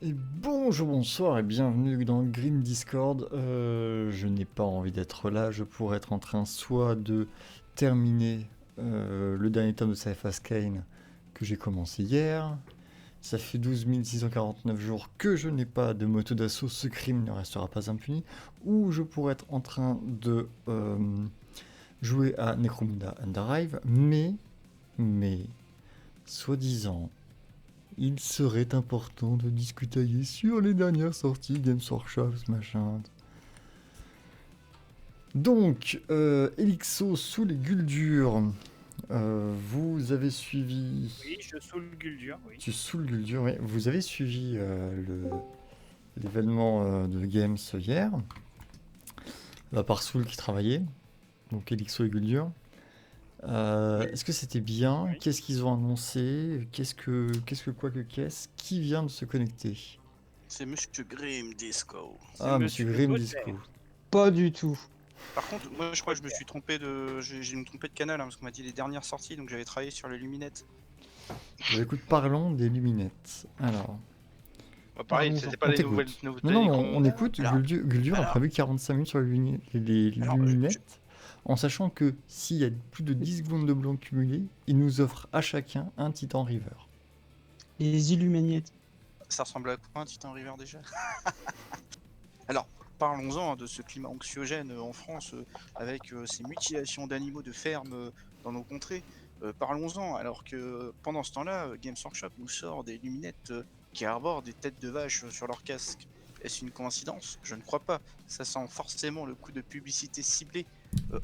Et bonjour, bonsoir et bienvenue dans Grim Discord. Je n'ai pas envie d'être là, je pourrais être en train soit de terminer le dernier tome de Cypher Kane que j'ai commencé hier. Ça fait 12 649 jours que je n'ai pas de moto d'assaut, ce crime ne restera pas impuni. Ou je pourrais être en train de jouer à Necromunda Underhive, mais, soi-disant, il serait important de discuter sur les dernières sorties Games Workshop, ce machin. Donc, Elixo sous les Guldures, vous avez suivi... Oui, je saoule Guldur, oui. Tu sous le Guldur, oui. Vous avez suivi l'événement de Games hier, à part Soul qui travaillait, donc Elixo et Guldur. Est-ce que c'était bien? Oui. Qu'est-ce qu'ils ont annoncé? Qu'est-ce qui vient de se connecter? C'est Monsieur Grim Disco. Ah, Monsieur Grim Potter. Disco. Pas du tout. Par contre, moi je crois que je me suis trompé de. J'ai me trompé de canal hein, parce qu'on m'a dit les dernières sorties, donc j'avais travaillé sur les luminettes. Bah, écoute, parlons des luminettes. Alors. Bah, pareil, Pardon, c'était on pas les t'écoute. nouvelles nouveautés. Non, qu'on- on écoute. Alors- Guldur a alors- prévu 45 minutes sur les Alors, luminettes, en sachant que s'il y a plus de 10 secondes de blanc cumulé, il nous offre à chacun un Titan River. Les Illuminates. Ça ressemble à quoi un Titan River déjà? Alors, parlons-en de ce climat anxiogène en France avec ces mutilations d'animaux de ferme dans nos contrées. Parlons-en, alors que pendant ce temps-là, Games Workshop nous sort des luminettes qui arborent des têtes de vache sur leur casque. Est-ce une coïncidence? Je ne crois pas. Ça sent forcément le coup de publicité ciblée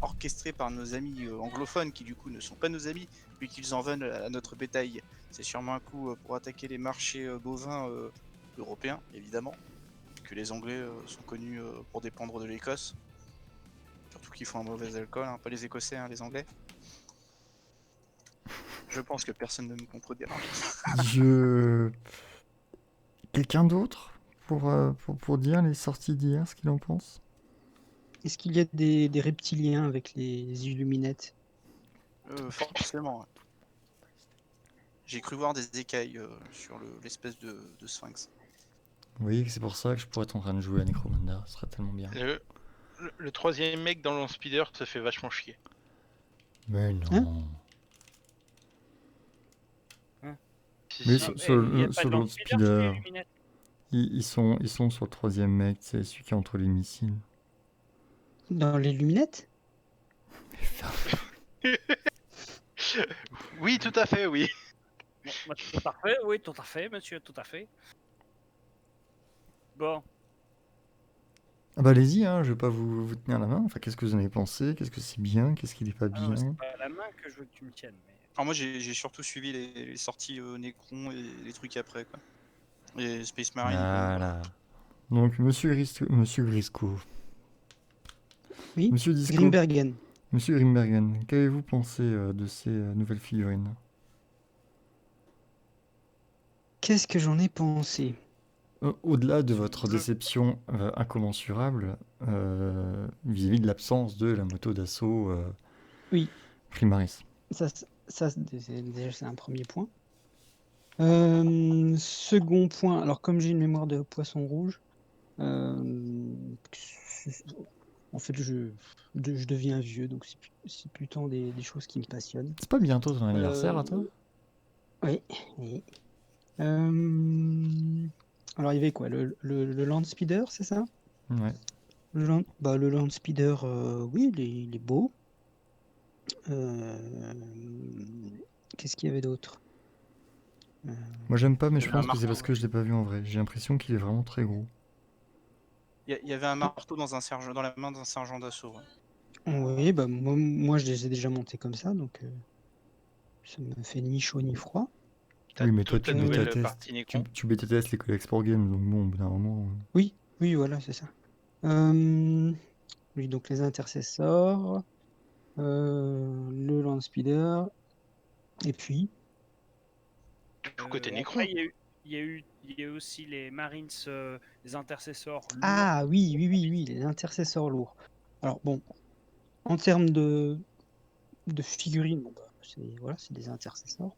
orchestré par nos amis anglophones qui du coup ne sont pas nos amis vu qu'ils en veulent à notre bétail. C'est sûrement un coup pour attaquer les marchés bovins européens, évidemment, que les Anglais sont connus pour dépendre de l'Écosse. Surtout qu'ils font un mauvais alcool, hein, pas les Écossais, hein, les Anglais. Je pense que personne ne me contredira. Quelqu'un d'autre pour dire les sorties d'hier, ce qu'il en pense? Est-ce qu'il y a des reptiliens avec les Illuminates? Forcément. Ouais. J'ai cru voir des écailles sur l'espèce de sphinx. Oui, c'est pour ça que je pourrais être en train de jouer à Necromunda, ce serait tellement bien. Le troisième mec dans le speeder se fait vachement chier. Mais non. Si, Mais si. sur Il y a le pas de lance speeder sur les luminettes. ils sont sur le troisième mec, c'est celui qui est entre les missiles. Dans les Illuminates? Oui, tout à fait, oui. Bon, tout à fait, oui, tout à fait, monsieur, tout à fait. Bon, Ah bah allez-y, hein, je vais pas vous tenir la main. Enfin, qu'est-ce que vous en avez pensé? Qu'est-ce que c'est bien? Qu'est-ce qui n'est pas ah non, bien? c'est pas la main que je veux que tu me tiennes. Mais... Alors moi j'ai surtout suivi les sorties Necron et les trucs après quoi. Et Space Marine. Voilà. Donc, Monsieur Grisco. Oui. Monsieur Disco. Grimbergen. Monsieur Grimbergen, qu'avez-vous pensé de ces nouvelles figurines? Qu'est-ce que j'en ai pensé? Au-delà de votre déception incommensurable vis-à-vis de l'absence de la moto d'assaut Oui. Primaris. Ça déjà, c'est un premier point. Second point, alors comme j'ai une mémoire de poisson rouge, en fait, je deviens vieux, donc c'est plutôt des choses qui me passionnent. C'est pas bientôt ton anniversaire à toi? Oui. Alors, il y avait quoi? Le Land Speeder, c'est ça? Ouais. Le Land Speeder, oui, il est beau. Qu'est-ce qu'il y avait d'autre? Moi j'aime pas, mais je Il y pense avait un que c'est parce marteau, que je l'ai pas vu en vrai. J'ai l'impression qu'il est vraiment très gros. Il y avait un marteau dans la main d'un sergent d'assaut. Ouais. Oui, bah moi je les ai déjà montés comme ça, donc ça me fait ni chaud ni froid. T'as Oui, mais toi toute la tu nouvelle bêta-testes. partie Necron. Tu bêta-testes les collègues Export Games, donc bon, au bout d'un moment. Oui, voilà, c'est ça. Oui, donc les intercessors, le Land Speeder, et puis Côté Necron. Après, il y a eu aussi les Marines, les intercesseurs lourds. ah oui, les intercesseurs lourds. Alors bon, en termes de figurines, bon, bah, c'est des intercesseurs.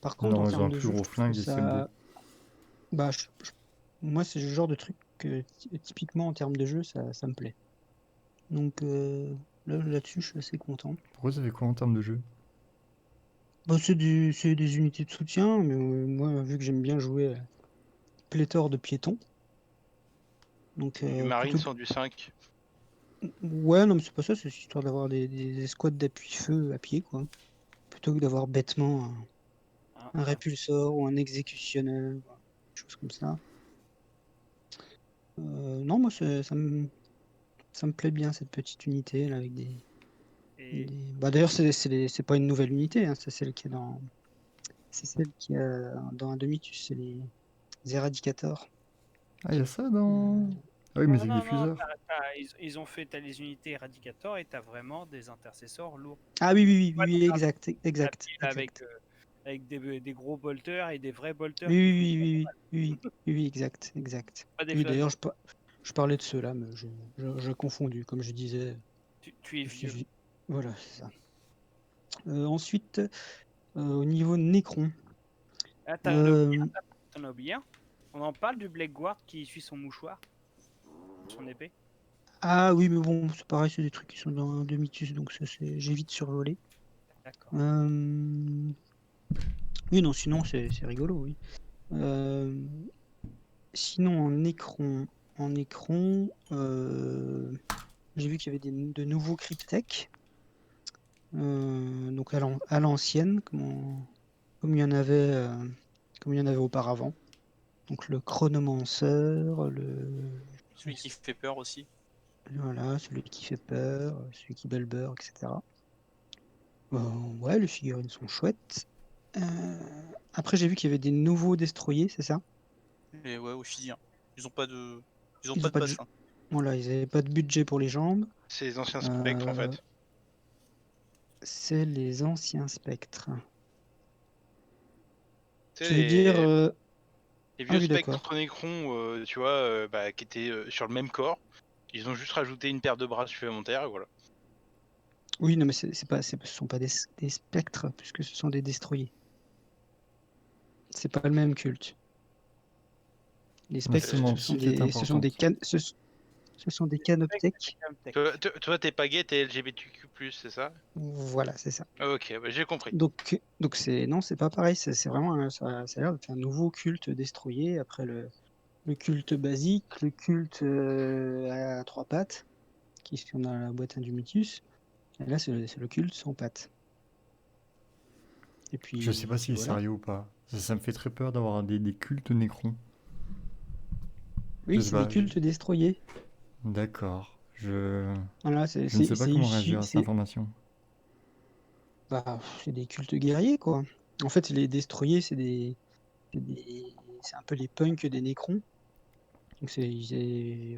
Par contre, Non, en ils ont un termes de plus jeu, gros je trouve flingue que et c'est beau. ça, bah, moi, c'est le genre de truc que typiquement en termes de jeu, ça me plaît. Donc là-dessus, je suis assez content. Pourquoi ça fait quoi en termes de jeu? Bah, c'est des unités de soutien, mais moi, vu que j'aime bien jouer pléthore de piétons, donc Du Marines plutôt. sont du 5. Ouais, non, mais c'est pas ça, c'est histoire d'avoir des escouades d'appui-feu à pied, quoi. Plutôt que d'avoir bêtement un répulsor ou un exécutionneur, quelque chose comme ça. Non, moi, ça me plaît bien, cette petite unité, là, avec Et Bah, d'ailleurs, c'est pas une nouvelle unité, hein, c'est celle qui est dans. C'est celle qui est dans Indomitus, c'est les Eradicators. Ah, il y a ça dans. Ah oui, mais non, avec des non, non, fuseurs. ils ont fait, t'as les unités Eradicator et t'as vraiment des intercesseurs lourds. Ah oui, oui, oui, Pas oui, des oui, exact, à exact, pied avec, exact. avec des gros bolters et des vrais bolters Oui, qui oui, font oui, oui, oui, oui, oui, oui, exact, exact. pas des Oui, d'ailleurs, flasques. je parlais de ceux-là, mais j'ai confondu, comme je disais. Tu es vieux. Voilà, c'est ça. Ensuite, au niveau Necron. Ah, t'en as oublié un. On en parle du Black Guard qui suit son mouchoir, son épée. Ah oui, mais bon, c'est pareil, c'est des trucs qui sont dans Indomitus, donc ça, j'ai vite survolé. D'accord. Oui, non, sinon, c'est rigolo, oui. Sinon, en Necron, j'ai vu qu'il y avait de nouveaux cryptech. Donc à l'ancienne, comme il y en avait, comme il y en avait auparavant. Donc le chronomanceur, Celui qui fait peur aussi. voilà, celui qui fait peur, celui qui bat le beurre, etc. Ouais, les figurines sont chouettes. Après, j'ai vu qu'il y avait des nouveaux destroyers, c'est ça? Et ouais, au Fidien. Ils ont pas de. Ils ont Ils pas ont de pas de, patch. Hein. voilà, ils n'avaient pas de budget pour les jambes. C'est les anciens spectres en Euh, fait. c'est les anciens spectres. Tu Tu sais, veux dire... les Ah vieux oui, d'accord. spectres Necron, tu vois, bah, qui étaient sur le même corps. Ils ont juste rajouté une paire de bras supplémentaires et voilà. Oui, non, mais ce sont pas des spectres, puisque ce sont des destroyers. C'est pas le même culte. Les La spectres, sémantique est importante. ce sont des canoptèques. Toi, t'es pas gay, t'es LGBTQ+, c'est ça? Voilà, c'est ça. Ok, bah, j'ai compris. Donc non, c'est pas pareil. C'est vraiment, ça a l'air d'être un nouveau culte destroyer après le culte basique, le culte à trois pattes, qui sont dans la boîte Indomitus. Et là, c'est le culte sans pattes. Et Je sais pas puis s'il est voilà. sérieux ou pas. Ça me fait très peur d'avoir des cultes Nécrons. Je Oui, sais c'est des pas. cultes destroyers. D'accord. Voilà, Je ne sais pas comment réagir à cette c'est information. bah, c'est des cultes guerriers, quoi. En fait, les destroyers, c'est un peu les punks des Nécrons. Donc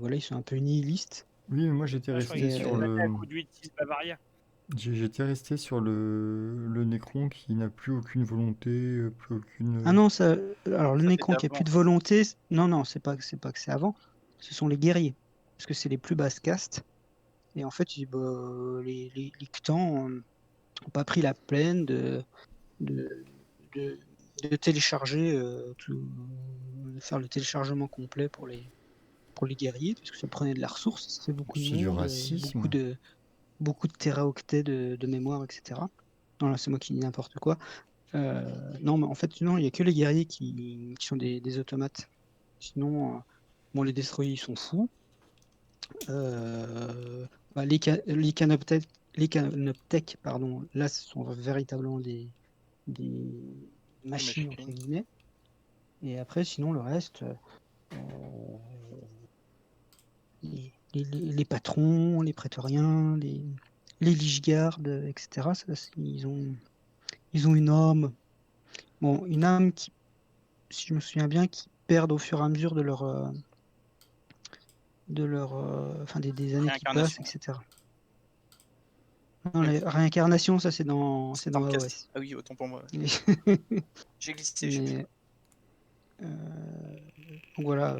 voilà, ils sont un peu nihilistes. Oui, mais moi j'étais Je croyais resté qu'ils se sur battaient le. à coups de 8-6 Bavaria. J'étais resté sur le Nécron qui n'a plus aucune volonté, plus Ah aucune. non, alors le Ça, Nécron c'était qui a avant. plus de volonté, non, c'est pas que c'est avant. Ce sont les guerriers, parce que c'est les plus basses castes. Et en fait, les Ktans n'ont pas pris la peine de, de, de télécharger, de faire le téléchargement complet pour les guerriers, parce que ça prenait de la ressource, ça fait beaucoup de C'est du monde, racisme. beaucoup de téraoctets de mémoire, etc. Non, là, c'est moi qui dis n'importe quoi. Non, mais en fait, non, il n'y a que les guerriers qui sont des automates. Sinon, bon, les destroyers, ils sont fous. Bah, les canoptech, pardon, là, ce sont véritablement des machines, entre Machine. guillemets. Et après, sinon, le reste, les patrons, les prétoriens, les ligegardes, etc., ils ont une âme. Bon, une âme qui, si je me souviens bien, qui perdent au fur et à mesure enfin des années qui passent, Réincarnation. etc. Non, la réincarnation, ça c'est dans Stormcast. AOS. Ah oui, autant pour moi. Mais, J'ai glissé. Je sais donc voilà.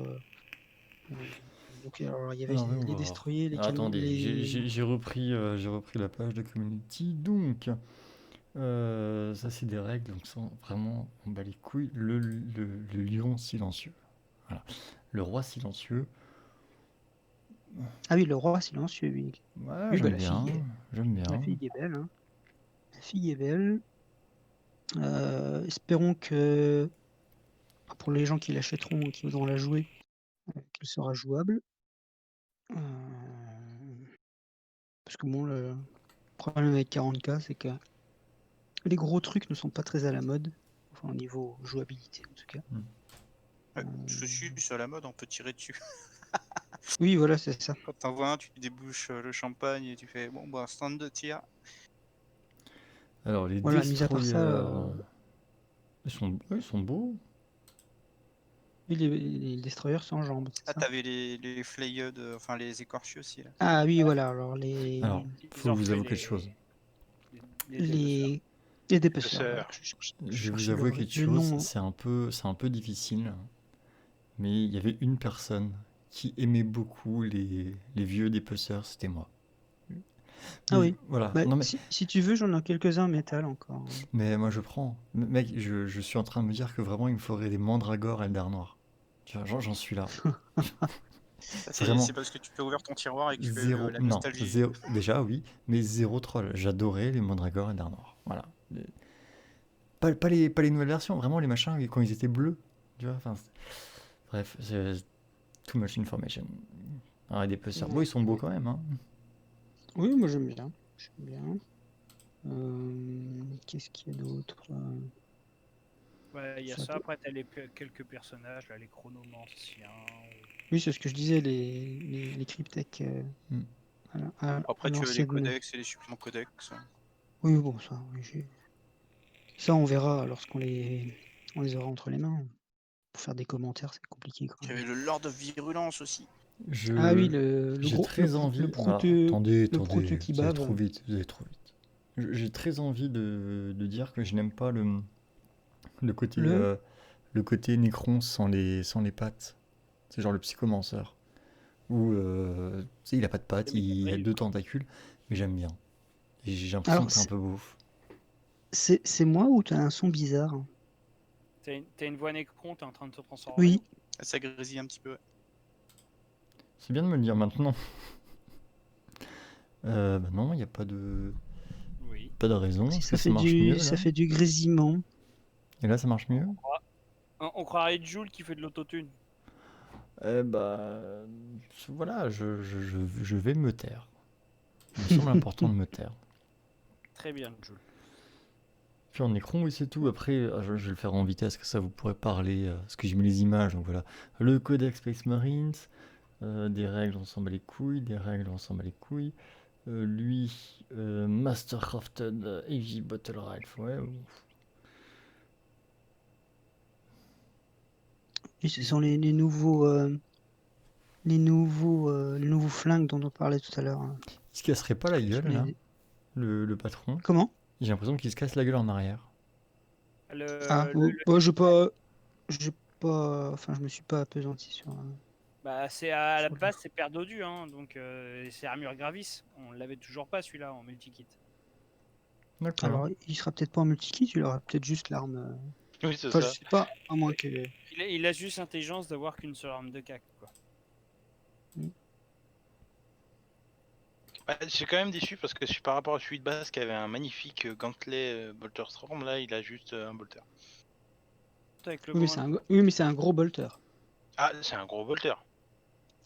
Donc alors, il y avait Alors, les on va voir. destroyers, Attendez, j'ai repris la page de community. Donc, ça c'est des règles, donc ça vraiment on bat les couilles. Le lion silencieux. Voilà. Le roi silencieux. Ah oui, le roi silencieux, oui. Ouais, Oui, bah, j'aime la bien. fille, J'aime la bien. fille est belle, hein. La fille est belle. Espérons que pour les gens qui l'achèteront ou qui voudront la jouer, qu'elle sera jouable. Euh, Parce que bon, le problème avec 40K, c'est que les gros trucs ne sont pas très à la mode. Enfin, au niveau jouabilité, en tout cas. Ouais, je suis à la mode, on peut tirer dessus. Oui, voilà, c'est ça. Quand t'en vois un, tu débouches le champagne et tu fais bon, bah, stand de tir. Alors, les Voilà, mis à part ça, destroyers, ils sont beaux. oui, les destroyers sans jambes, c'est Ah, ça. t'avais les flayed, enfin les écorchés aussi là. Ah oui, voilà, alors les, Alors, Ils faut ont vous refait avouer quelque chose. les dépeceurs. les dépeceurs. Épaisseur. Voilà. Je vais vous cherchais avouer quelque le chose. nom. C'est un peu difficile. Mais il y avait une personne qui aimait beaucoup les vieux dépeceurs, c'était moi. Ah oui. Voilà. Bah, Non, mais si tu veux, j'en ai quelques-uns en métal encore. Mais moi je prends. Mec, je suis en train de me dire que vraiment il me faudrait des mandragores Eldar Noir. Tu vois, j'en suis là. Vraiment. C'est parce que tu peux ouvrir ton tiroir et que tu fais Zéro. la Non, nostalgie. zéro. Déjà oui, mais zéro troll. J'adorais les mandragores Eldar Noir. Voilà. Pas les nouvelles versions, vraiment les machins quand ils étaient bleus. Tu vois, enfin, bref, c'est too much information. Alors, des pesseurs. Bon, ils sont beaux quand même. Hein. Oui, moi j'aime bien. J'aime bien. Qu'est-ce qu'il y a d'autre? Ouais, il y a Ça ça. peut- Après, t'as quelques personnages, là, les chronomanciens. Oui, c'est ce que je disais, les cryptech Hmm. à Après, tu as les l'ancienne. codex et les suppléments codex. Oui, bon, ça, oui, ça on verra lorsqu'on on les aura entre les mains. Pour faire des commentaires, c'est compliqué quand Tu même. avais le Lord of Virulence aussi. Ah oui, Je le j'ai gros, très envie. Attendez, le proto qui vous allez bave. trop vite, vous allez trop vite. J'ai très envie de dire que je n'aime pas le côté Le le côté Necron sans les pattes. C'est genre le psychomanceur. Où tu sais, il a pas de pattes, il a deux tentacules, mais j'aime bien. Et j'ai l'impression Alors, que c'est un peu beauf. c'est moi ou t'as un son bizarre? T'as une voix Necron, t'es en train de te transformer. Oui. Ça grésille un petit peu. C'est bien de me le dire maintenant. Bah non, il n'y a pas de Oui. pas de raison. Si Est-ce ça que ça fait marche mieux ça là fait du grésillement. Et là, ça marche mieux On croirait Joule qui fait de l'autotune. Bah, voilà, je vais me taire. Il me semble important de me taire. Très bien, Joule. Puis en écran, oui, c'est tout. Après, je vais le faire en vitesse, que ça vous pourrez parler, parce que j'ai mis les images, donc voilà. Le Codex Space Marines, des règles, on s'en bat les couilles, des règles, on s'en bat les couilles. Lui, Mastercrafted Heavy Bottle Rifle, ouais. Et ce sont les nouveaux les nouveaux flingues dont on parlait tout à l'heure. Il se casserait pas la gueule, Sur là, les- le patron. Comment? J'ai l'impression qu'il se casse la gueule en arrière. Ah, j'ai pas, enfin, je me suis pas appesanti sur. Bah, c'est à la Sur le- base, c'est paire dodu, hein, donc c'est armure gravis. On l'avait toujours pas celui-là en multikit. D'accord. Alors, il sera peut-être pas en multikit, il aura peut-être juste l'arme. Oui, c'est Enfin, je ça. sais pas, à moins que. Il a juste l'intelligence d'avoir qu'une seule arme de cac, quoi. Bah, je suis quand même déçu parce que par rapport à celui de base qui avait un magnifique gantelet Bolter Storm, là il a juste un bolter. Avec le Oui, mais c'est un gros bolter. Ah, c'est un gros bolter.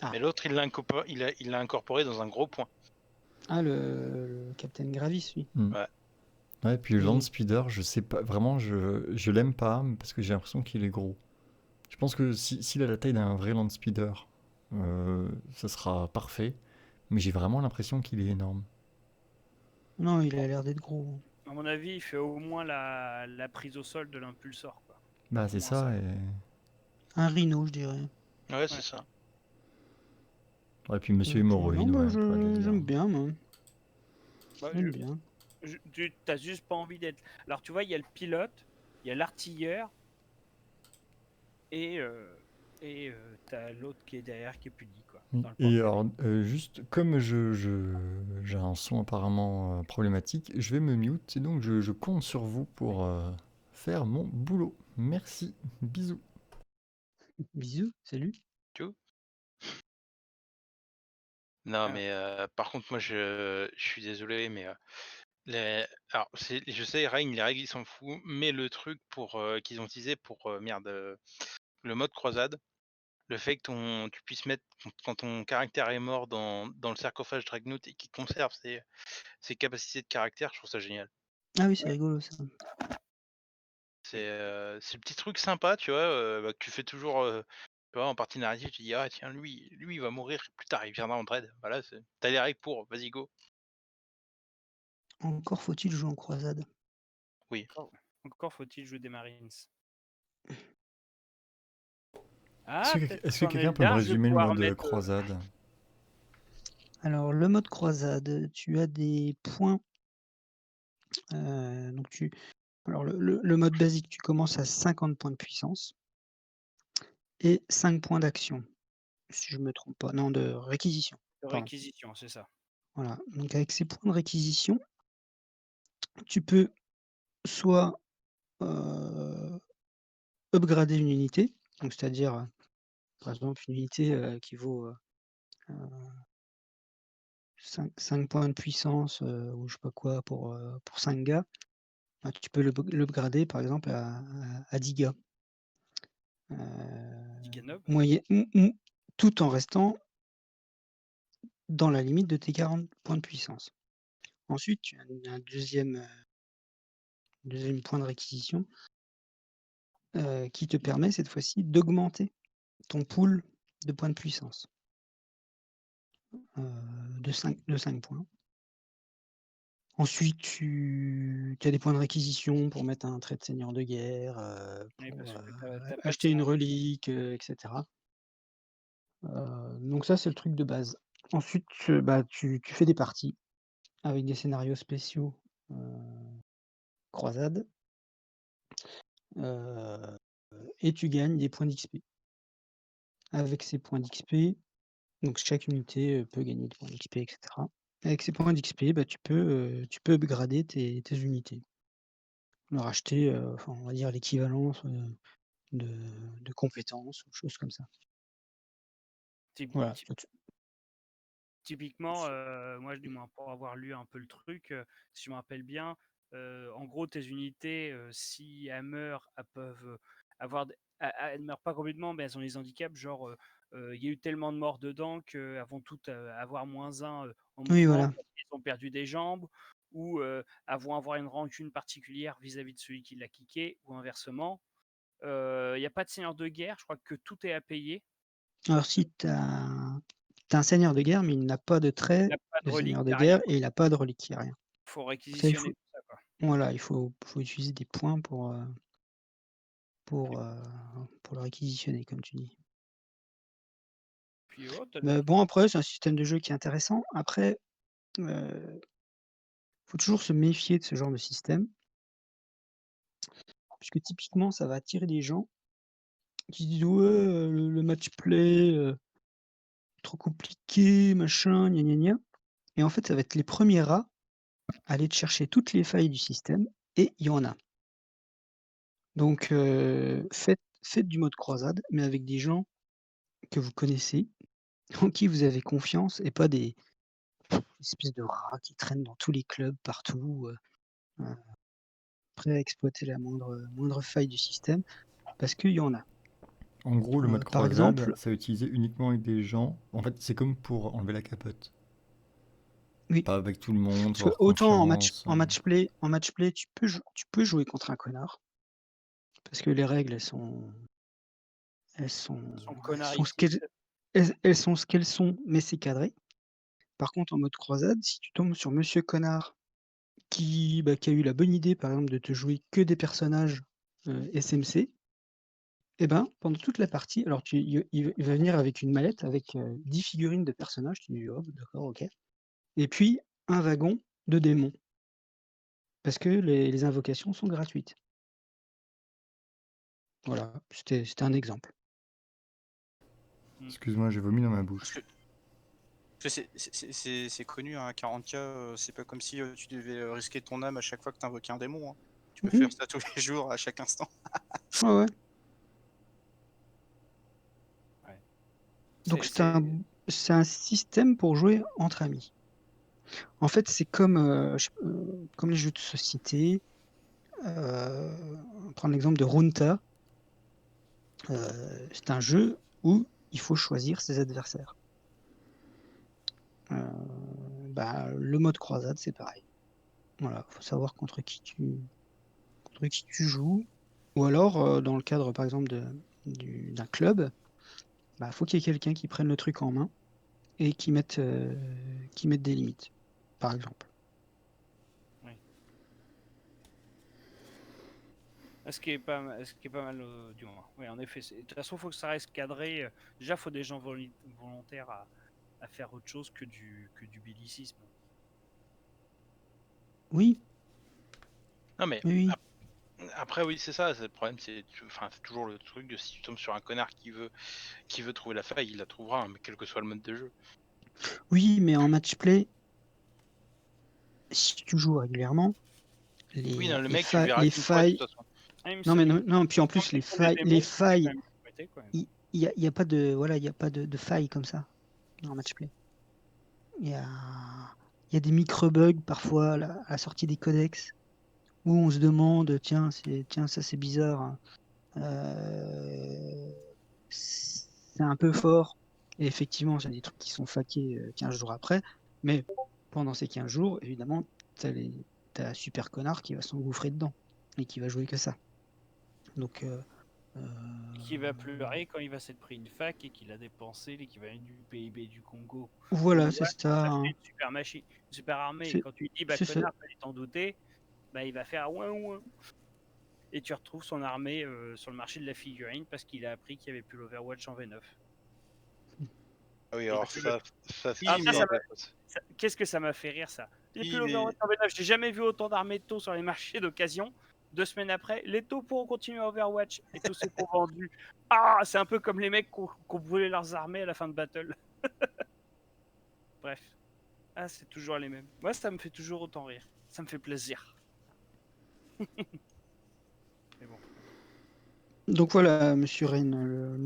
Ah. Mais l'autre il l'a incorporé dans un gros point. Ah, le Captain Gravis, lui. Ouais, puis le Et- Land Speeder, je sais pas, vraiment, je l'aime pas, parce que j'ai l'impression qu'il est gros. Je pense que s'il a la taille d'un vrai Land Speeder, ça sera parfait, mais j'ai vraiment l'impression qu'il est énorme. Non, il a l'air d'être gros. À mon avis, il fait au moins la prise au sol de l'impulsor, quoi. Bah, c'est Moins ça, ça. et... Un rhino, je dirais. Ouais, c'est ça. Ouais, puis Monsieur Donc, Hémorroïde, non, ouais, bah, on pourrait le dire. j'aime bien, moi. Bah, J'aime bien. T'as juste pas envie d'être. Alors, tu vois, il y a le pilote, il y a l'artilleur, et t'as l'autre qui est derrière qui est puni, quoi. Dans le Et porte-avions. alors, juste comme j'ai un son apparemment problématique, je vais me mute, et donc je compte sur vous pour faire mon boulot. Merci, bisous. Bisous, salut. Tchou. Non, Ah. mais par contre, moi, je suis désolé, mais alors, je sais, Reign, les règles, ils s'en foutent, mais le truc qu'ils ont utilisé pour le mode croisade, le fait que tu puisses mettre, quand ton caractère est mort dans le sarcophage Dragnouth et qu'il conserve ses capacités de caractère, je trouve ça génial. Ah oui, c'est rigolo ça. C'est le petit truc sympa, tu vois, que tu fais toujours, tu vois, en partie narrative, tu dis: «Ah tiens, lui, il va mourir plus tard, il viendra en trade». Voilà, tu les règles pour, vas-y go. Encore faut-il jouer en croisade. Oui. Encore faut-il jouer des Marines. Est-ce Ah, que, peut-être est-ce que qu'en quelqu'un peut me Eldar, je vais résumer le pouvoir mode mettre. croisade? Alors, le mode croisade, tu as des points. Donc alors, le mode basique, tu commences à 50 points de puissance et 5 points d'action, si je me trompe pas. Non, de réquisition. De Pardon. réquisition, c'est ça. Voilà. Donc, avec ces points de réquisition, tu peux soit upgrader une unité, donc c'est-à-dire, par exemple, une unité qui vaut 5 points de puissance ou je sais pas quoi pour 5 gars. Bah, tu peux l'upgrader par exemple à 10 gars. Tiganob. Tout en restant dans la limite de tes 40 points de puissance. Ensuite, tu as un deuxième point de réquisition qui te permet cette fois-ci d'augmenter ton pool de points de puissance de 5 points. Ensuite, tu as des points de réquisition pour mettre un trait de seigneur de guerre, Oui, pour parce que t'as pas de acheter une seigneur. relique, etc. Donc ça, c'est le truc de base. Ensuite, bah, tu fais des parties avec des scénarios spéciaux croisade euh, et tu gagnes des points d'XP. Avec ces points d'XP, donc chaque unité peut gagner des points d'XP, etc. Avec ces points d'XP, bah, tu peux upgrader tes unités. Leur acheter, enfin, on va dire l'équivalence de compétences ou choses comme ça. Voilà. Typiquement, moi, du moins, pour avoir lu un peu le truc, si je me rappelle bien, en gros, tes unités, si elles meurent, elles peuvent avoir. Elles ne meurent pas complètement, mais elles ont des handicaps, genre, il y a eu tellement de morts dedans qu'elles vont toutes avoir -1 en Oui, mouvement, voilà. parce qu'elles ont perdu des jambes, ou elles vont avoir une rancune particulière vis-à-vis de celui qui l'a kické, ou inversement. Il n'y a pas de seigneur de guerre, je crois que tout est à payer. Alors si tu as un seigneur de guerre, mais il n'a pas de Il trait n'y a pas de de relique, seigneur il de n'y a rien. guerre et il n'a pas de relique, il n'y a rien. Il faut Ça, réquisitionner tout ça, quoi. voilà, il faut utiliser des points pour, euh, pour le réquisitionner, comme tu dis. Puis, oh, Mais bon, après, c'est un système de jeu qui est intéressant. Après, faut toujours se méfier de ce genre de système, puisque typiquement, ça va attirer des gens qui se disent ouais, le match play, trop compliqué, machin, gna gna gna. Et en fait, ça va être les premiers rats à aller te chercher toutes les failles du système, et il y en a. Donc, faites du mode croisade, mais avec des gens que vous connaissez, en qui vous avez confiance, et pas des espèces de rats qui traînent dans tous les clubs, partout, prêts à exploiter la moindre faille du système, parce qu'il y en a. En gros, le mode Par croisade, exemple, c'est utilisé uniquement avec des gens. En fait, c'est comme pour enlever la capote. oui, Pas avec tout le monde, parce que avoir autant confiance. en match play, tu peux jouer contre un connard, parce que les règles, elles sont, son elles sont ce connarité. qu'elles, elles sont ce qu'elles sont, mais c'est cadré. Par contre, en mode croisade, si tu tombes sur Monsieur Connard qui a eu la bonne idée, par exemple, de te jouer que des personnages SMC, et ben, pendant toute la partie, alors il va venir avec une mallette avec 10 figurines de personnages, tu dis, oh, d'accord, ok. Et puis, un wagon de démons, parce que les invocations sont gratuites. Voilà, c'était un exemple. Excuse-moi, j'ai vomi dans ma Parce bouche. que c'est connu, hein, 40K, c'est pas comme si tu devais risquer ton âme à chaque fois que t'invoquais un démon, hein. Tu peux faire ça tous les jours, à chaque instant. Ouais, ouais. Ouais. Donc c'est un c'est un système pour jouer entre amis. En fait, c'est comme, comme les jeux de société. On va prendre l'exemple de Runta. C'est un jeu où il faut choisir ses adversaires. Le mode croisade, c'est pareil. Voilà, faut savoir contre qui tu joues. Ou alors, dans le cadre, par exemple, d'un club, faut qu'il y ait quelqu'un qui prenne le truc en main et qui mette des limites, par exemple. Ce qui est pas mal, du moins. Oui, en effet. De toute façon, il faut que ça reste cadré. Déjà, il faut des gens volontaires à faire autre chose que du bellicisme. Oui, Non, mais oui. après, oui, c'est ça. Le problème, c'est toujours le truc de si tu tombes sur un connard qui veut trouver la faille, il la trouvera, hein, mais quel que soit le mode de jeu. Oui, mais en match play, si tu joues régulièrement, Oui, non, le les mec, tu le verras les qu'une fois de failles. toute façon. Non, mais non, puis en plus, les failles, il y a pas de failles comme ça en match play. Il y a des micro-bugs parfois à la sortie des codex où on se demande, tiens, ça c'est bizarre, hein. C'est un peu fort. Et effectivement, il y a des trucs qui sont faqués 15 jours après. Mais pendant ces 15 jours, évidemment, t'as un super connard qui va s'engouffrer dedans et qui va jouer que ça. Donc, Qui va pleurer quand il va s'être pris une fac et qu'il a dépensé l'équivalent du PIB du Congo. voilà, Pour c'est pour ça, s'acheter hein. une super machine, une super armée. Et C'est quand tu lui dis, c'est ça. connard, fallait t'en douter, il va faire ouin ouin. Et tu retrouves son armée sur le marché de la figurine parce qu'il a appris qu'il n'y avait plus l'Overwatch en V9. Ah oui, Et alors que ça c'est Ah, fini, en fait. qu'est-ce que ça m'a fait rire, ça. Il n'y a plus Il est- l'Overwatch en V9. J'ai jamais vu autant d'armées de taux sur les marchés d'occasion. 2 semaines après, les taux pourront continuer à Overwatch et tous ceux qui ont vendu. Ah, c'est un peu comme les mecs qui ont brûlé leurs armées à la fin de Battle. Bref. Ah, c'est toujours les mêmes. Moi, ça me fait toujours autant rire. Ça me fait plaisir. Mais bon, Donc voilà, Monsieur Rain, le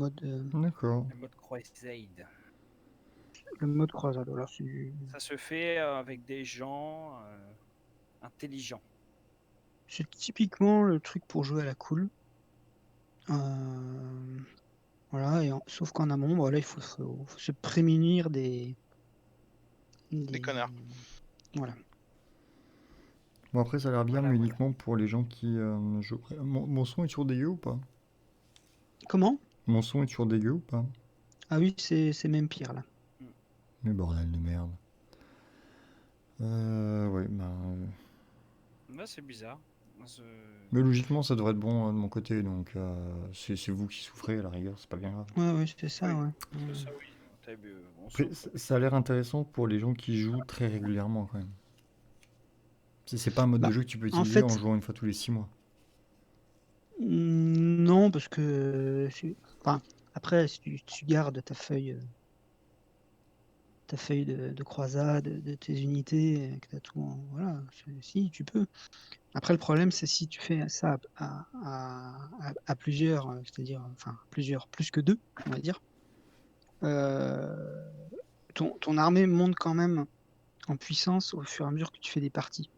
D'accord. le mode Croisade. croisade. Voilà, Ça se fait avec des gens intelligents. c'est typiquement le truc pour jouer à la cool. Voilà, sauf qu'en amont, voilà, il faut se prémunir des connards. Voilà. Bon, après, ça a l'air bien, Voilà, mais voilà. uniquement pour les gens qui jouent. Mon son est toujours dégueu ou pas? Comment? Mon son est toujours dégueu ou pas? Ah oui, c'est même pire là. Mais bordel de merde. Ouais, C'est bizarre. mais logiquement, ça devrait être bon de mon côté, donc c'est vous qui souffrez à la rigueur, c'est pas bien grave. Ouais, c'est ça, Oui. ouais. C'est ça, oui. On Après, souffre. ça a l'air intéressant pour les gens qui jouent très régulièrement quand même. C'est pas un mode de Bah, jeu que tu peux en utiliser en fait, jouant une fois tous les 6 mois. non, parce que enfin, après, si tu gardes ta feuille de croisade, de tes unités, que t'as tout voilà, si tu peux. Après, le problème, c'est si tu fais ça à plusieurs, c'est-à-dire, enfin, plusieurs, plus que 2, on va dire, ton armée monte quand même en puissance au fur et à mesure que tu fais des parties.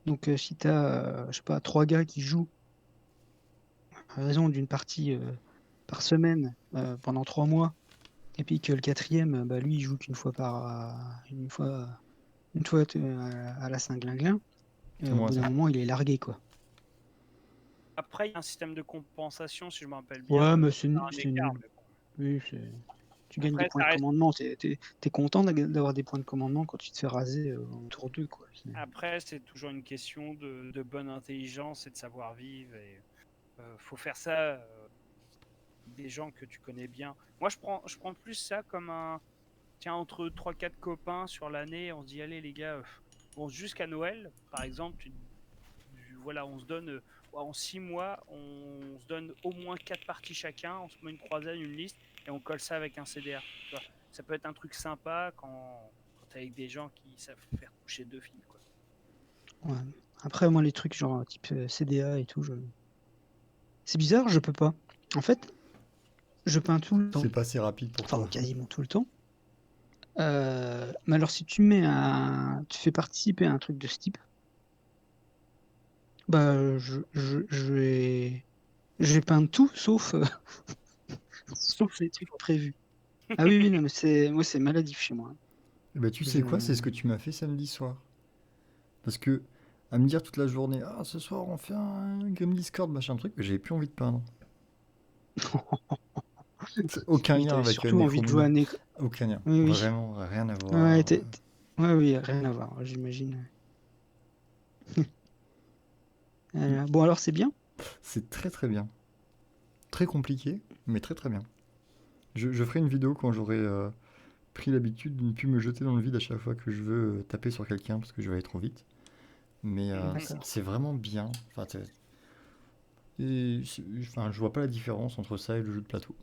Donc, si tu as, je sais pas, 3 gars qui jouent à raison d'une partie par semaine pendant 3 mois, et puis que le quatrième, lui, il joue qu'une fois une fois à la Saint-Glinglin, C'est au moi bout d'un ça. moment, il est largué, quoi. Après, il y a un système de compensation, si je me rappelle Ouais, bien. mais C'est un c'est écart, nul. mais bon. Oui, tu gagnes des Après, points ça de reste... commandement. T'es content d'avoir des points de commandement quand tu te fais raser en tour 2, quoi. Après, c'est toujours une question de bonne intelligence et de savoir-vivre. Et faut faire ça des gens que tu connais bien. Moi, je prends plus ça comme un... Tiens, entre 3-4 copains sur l'année, on se dit, allez les gars, bon, jusqu'à Noël, par exemple, voilà, on se donne, en 6 mois, on se donne au moins 4 parties chacun, on se met une croisade, une liste, et on colle ça avec un CDR. Tu vois, ça peut être un truc sympa quand t'es avec des gens qui savent faire toucher 2 fils, quoi. Ouais. Après, moi, les trucs genre type CDA et tout, c'est bizarre, je peux pas. En fait, je peins tout le temps. C'est pas assez rapide pour Enfin, toi. quasiment tout le temps. Mais alors si tu fais participer à un truc de ce type, bah je vais peindre tout sauf sauf les trucs prévus. Ah oui, oui, non, mais c'est maladif chez moi. Eh ben, tu sais Je... quoi, c'est ce que tu m'as fait samedi soir. Parce que, à me dire toute la journée, ah, ce soir on fait un Grim Discord, machin truc, j'avais plus envie de peindre. C'est aucun Oui, lien t'avais avec surtout envie de jouer Necromunda. à Aucun lien. Oui, oui. Vraiment, rien à Ouais, voir. ouais, oui, rien à voir, j'imagine. Bon, alors c'est bien. C'est très très bien. Très compliqué, mais très très bien. Je ferai une vidéo quand j'aurai pris l'habitude de ne plus me jeter dans le vide à chaque fois que je veux taper sur quelqu'un parce que je vais aller trop vite. Mais D'accord. c'est vraiment bien. Enfin, enfin, je vois pas la différence entre ça et le jeu de plateau.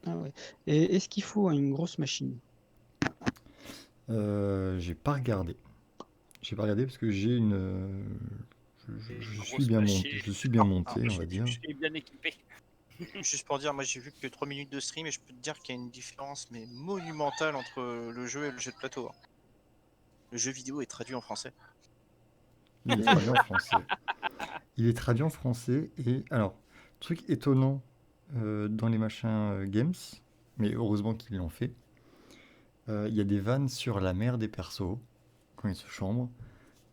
Ah ouais. Et est-ce qu'il faut une grosse machine? J'ai pas regardé. J'ai pas regardé parce que j'ai une. Une Je suis grosse bien monté, machine. je suis bien Alors, monté, on va dire. Je suis bien équipé. juste pour dire, moi j'ai vu que 3 minutes de stream et je peux te dire qu'il y a une différence mais monumentale entre le jeu et le jeu de plateau, hein. Le jeu vidéo est traduit en français. Il est traduit en français. Il est traduit en français et alors, truc étonnant dans les machins games, mais heureusement qu'ils l'ont fait. Il y a des vannes sur la mère des persos quand ils se chambrent.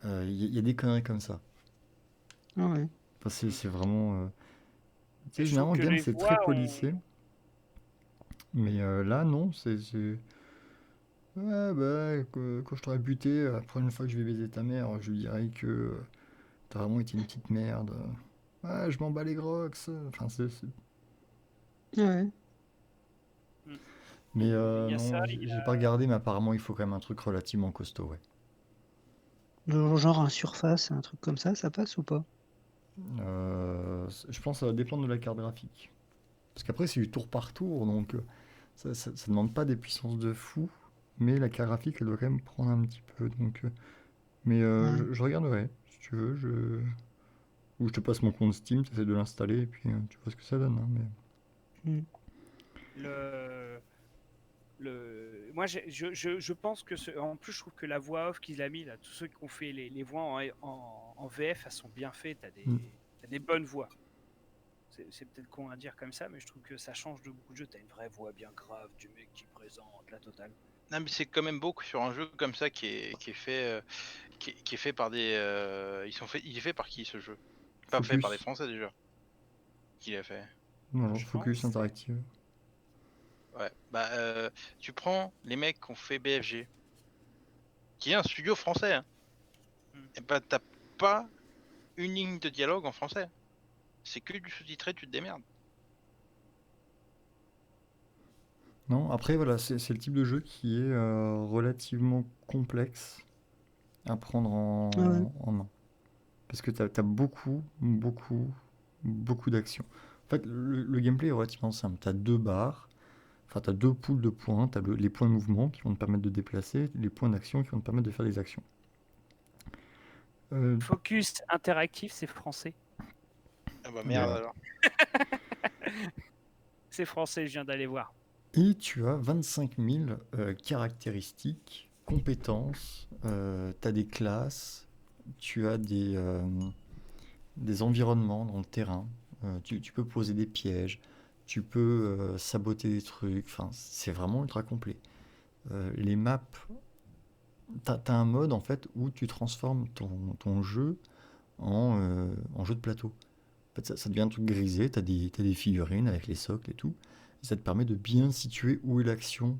Il y a des conneries comme ça. Ah ouais. Enfin, c'est vraiment. Tu sais, Et je trouve généralement, que game, les c'est très voix policé. Mais là, non, ouais, bah, quand je t'aurais buté, la prochaine fois que je vais baiser ta mère, je lui dirais que t'as vraiment été une petite merde. Ouais, je m'en bats les grocs. Enfin, Ah ouais. Mm. Mais Il y a ça, non, il y j'ai a... pas regardé, mais apparemment, il faut quand même un truc relativement costaud, ouais. Genre un surface, un truc comme ça passe ou pas? Je pense que ça va dépendre de la carte graphique. Parce qu'après, c'est du tour par tour, donc ça demande pas des puissances de fou, mais la carte graphique, elle doit quand même prendre un petit peu. Donc, mais Ouais. je regarderai, si tu veux. Ou je te passe mon compte Steam, tu essaies de l'installer, et puis tu vois ce que ça donne, hein, mais... Mm. Moi, je pense que en plus, je trouve que la voix off qu'il a mis là, tous ceux qui ont fait les voix en VF, elles sont bien faites. Mm. T'as des bonnes voix. C'est peut-être con à dire comme ça, mais je trouve que ça change de beaucoup de jeux. T'as une vraie voix bien grave du mec qui présente la totale. Non, mais c'est quand même beaucoup sur un jeu comme ça qui est fait, qui est fait par des. Il est fait par qui ce jeu? Pas fait par des Focus. Français déjà. Qui l'a fait? Non, Je Focus pense. Interactive. Ouais. Bah, tu prends les mecs qui ont fait BFG, qui est un studio français, hein. Hmm. Et bah, t'as pas une ligne de dialogue en français. C'est que du sous-titré, tu te démerdes. Non, après, voilà, c'est le type de jeu qui est relativement complexe à prendre Ah ouais. en main. Parce que t'as beaucoup d'actions. En fait, le gameplay est relativement simple. T'as deux barres, enfin, t'as deux poules de points. T'as les points de mouvement qui vont te permettre de déplacer, les points d'action qui vont te permettre de faire des actions. Euh, Focus interactif, c'est français. Ah bah merde Voilà. alors. C'est français, je viens d'aller voir. Et tu as 25 000 caractéristiques, compétences, tu as des classes, tu as des environnements dans le terrain, tu peux poser des pièges, tu peux saboter des trucs, enfin, c'est vraiment ultra complet. Les maps, t'as un mode en fait où tu transformes ton jeu en jeu de plateau. En fait, ça devient un truc grisé, t'as des figurines avec les socles et tout. Et ça te permet de bien situer où est l'action,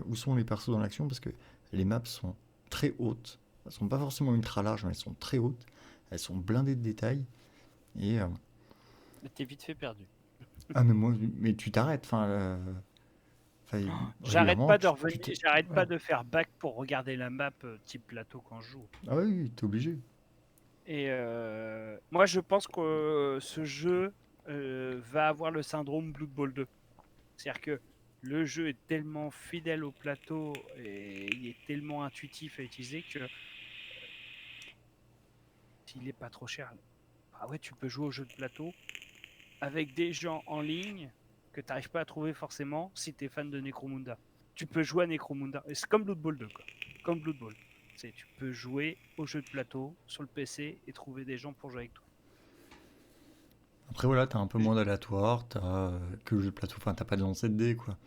où sont les persos dans l'action, parce que les maps sont très hautes. Elles sont pas forcément ultra larges, mais elles sont très hautes. Elles sont blindées de détails. Et Mais t'es vite fait perdu. ah mais tu t'arrêtes. Enfin, J'arrête régulièrement, pas de revenir, j'arrête pas voilà. de faire back pour regarder la map type plateau quand je joue. Ah oui, oui, t'es obligé. Et moi, je pense que ce jeu va avoir le syndrome Blood Bowl 2. C'est-à-dire que le jeu est tellement fidèle au plateau et il est tellement intuitif à utiliser que s'il est pas trop cher, ah ouais, tu peux jouer au jeu de plateau avec des gens en ligne que tu n'arrives pas à trouver forcément si tu es fan de Necromunda. tu peux jouer à Necromunda. Et c'est comme Blood Bowl 2, quoi. Comme Blood Bowl. Tu peux jouer au jeu de plateau sur le PC et trouver des gens pour jouer avec toi. Après, voilà, t'as un peu moins d'aléatoire, t'as que le jeu de plateau, enfin, t'as pas de lancer de dés, quoi.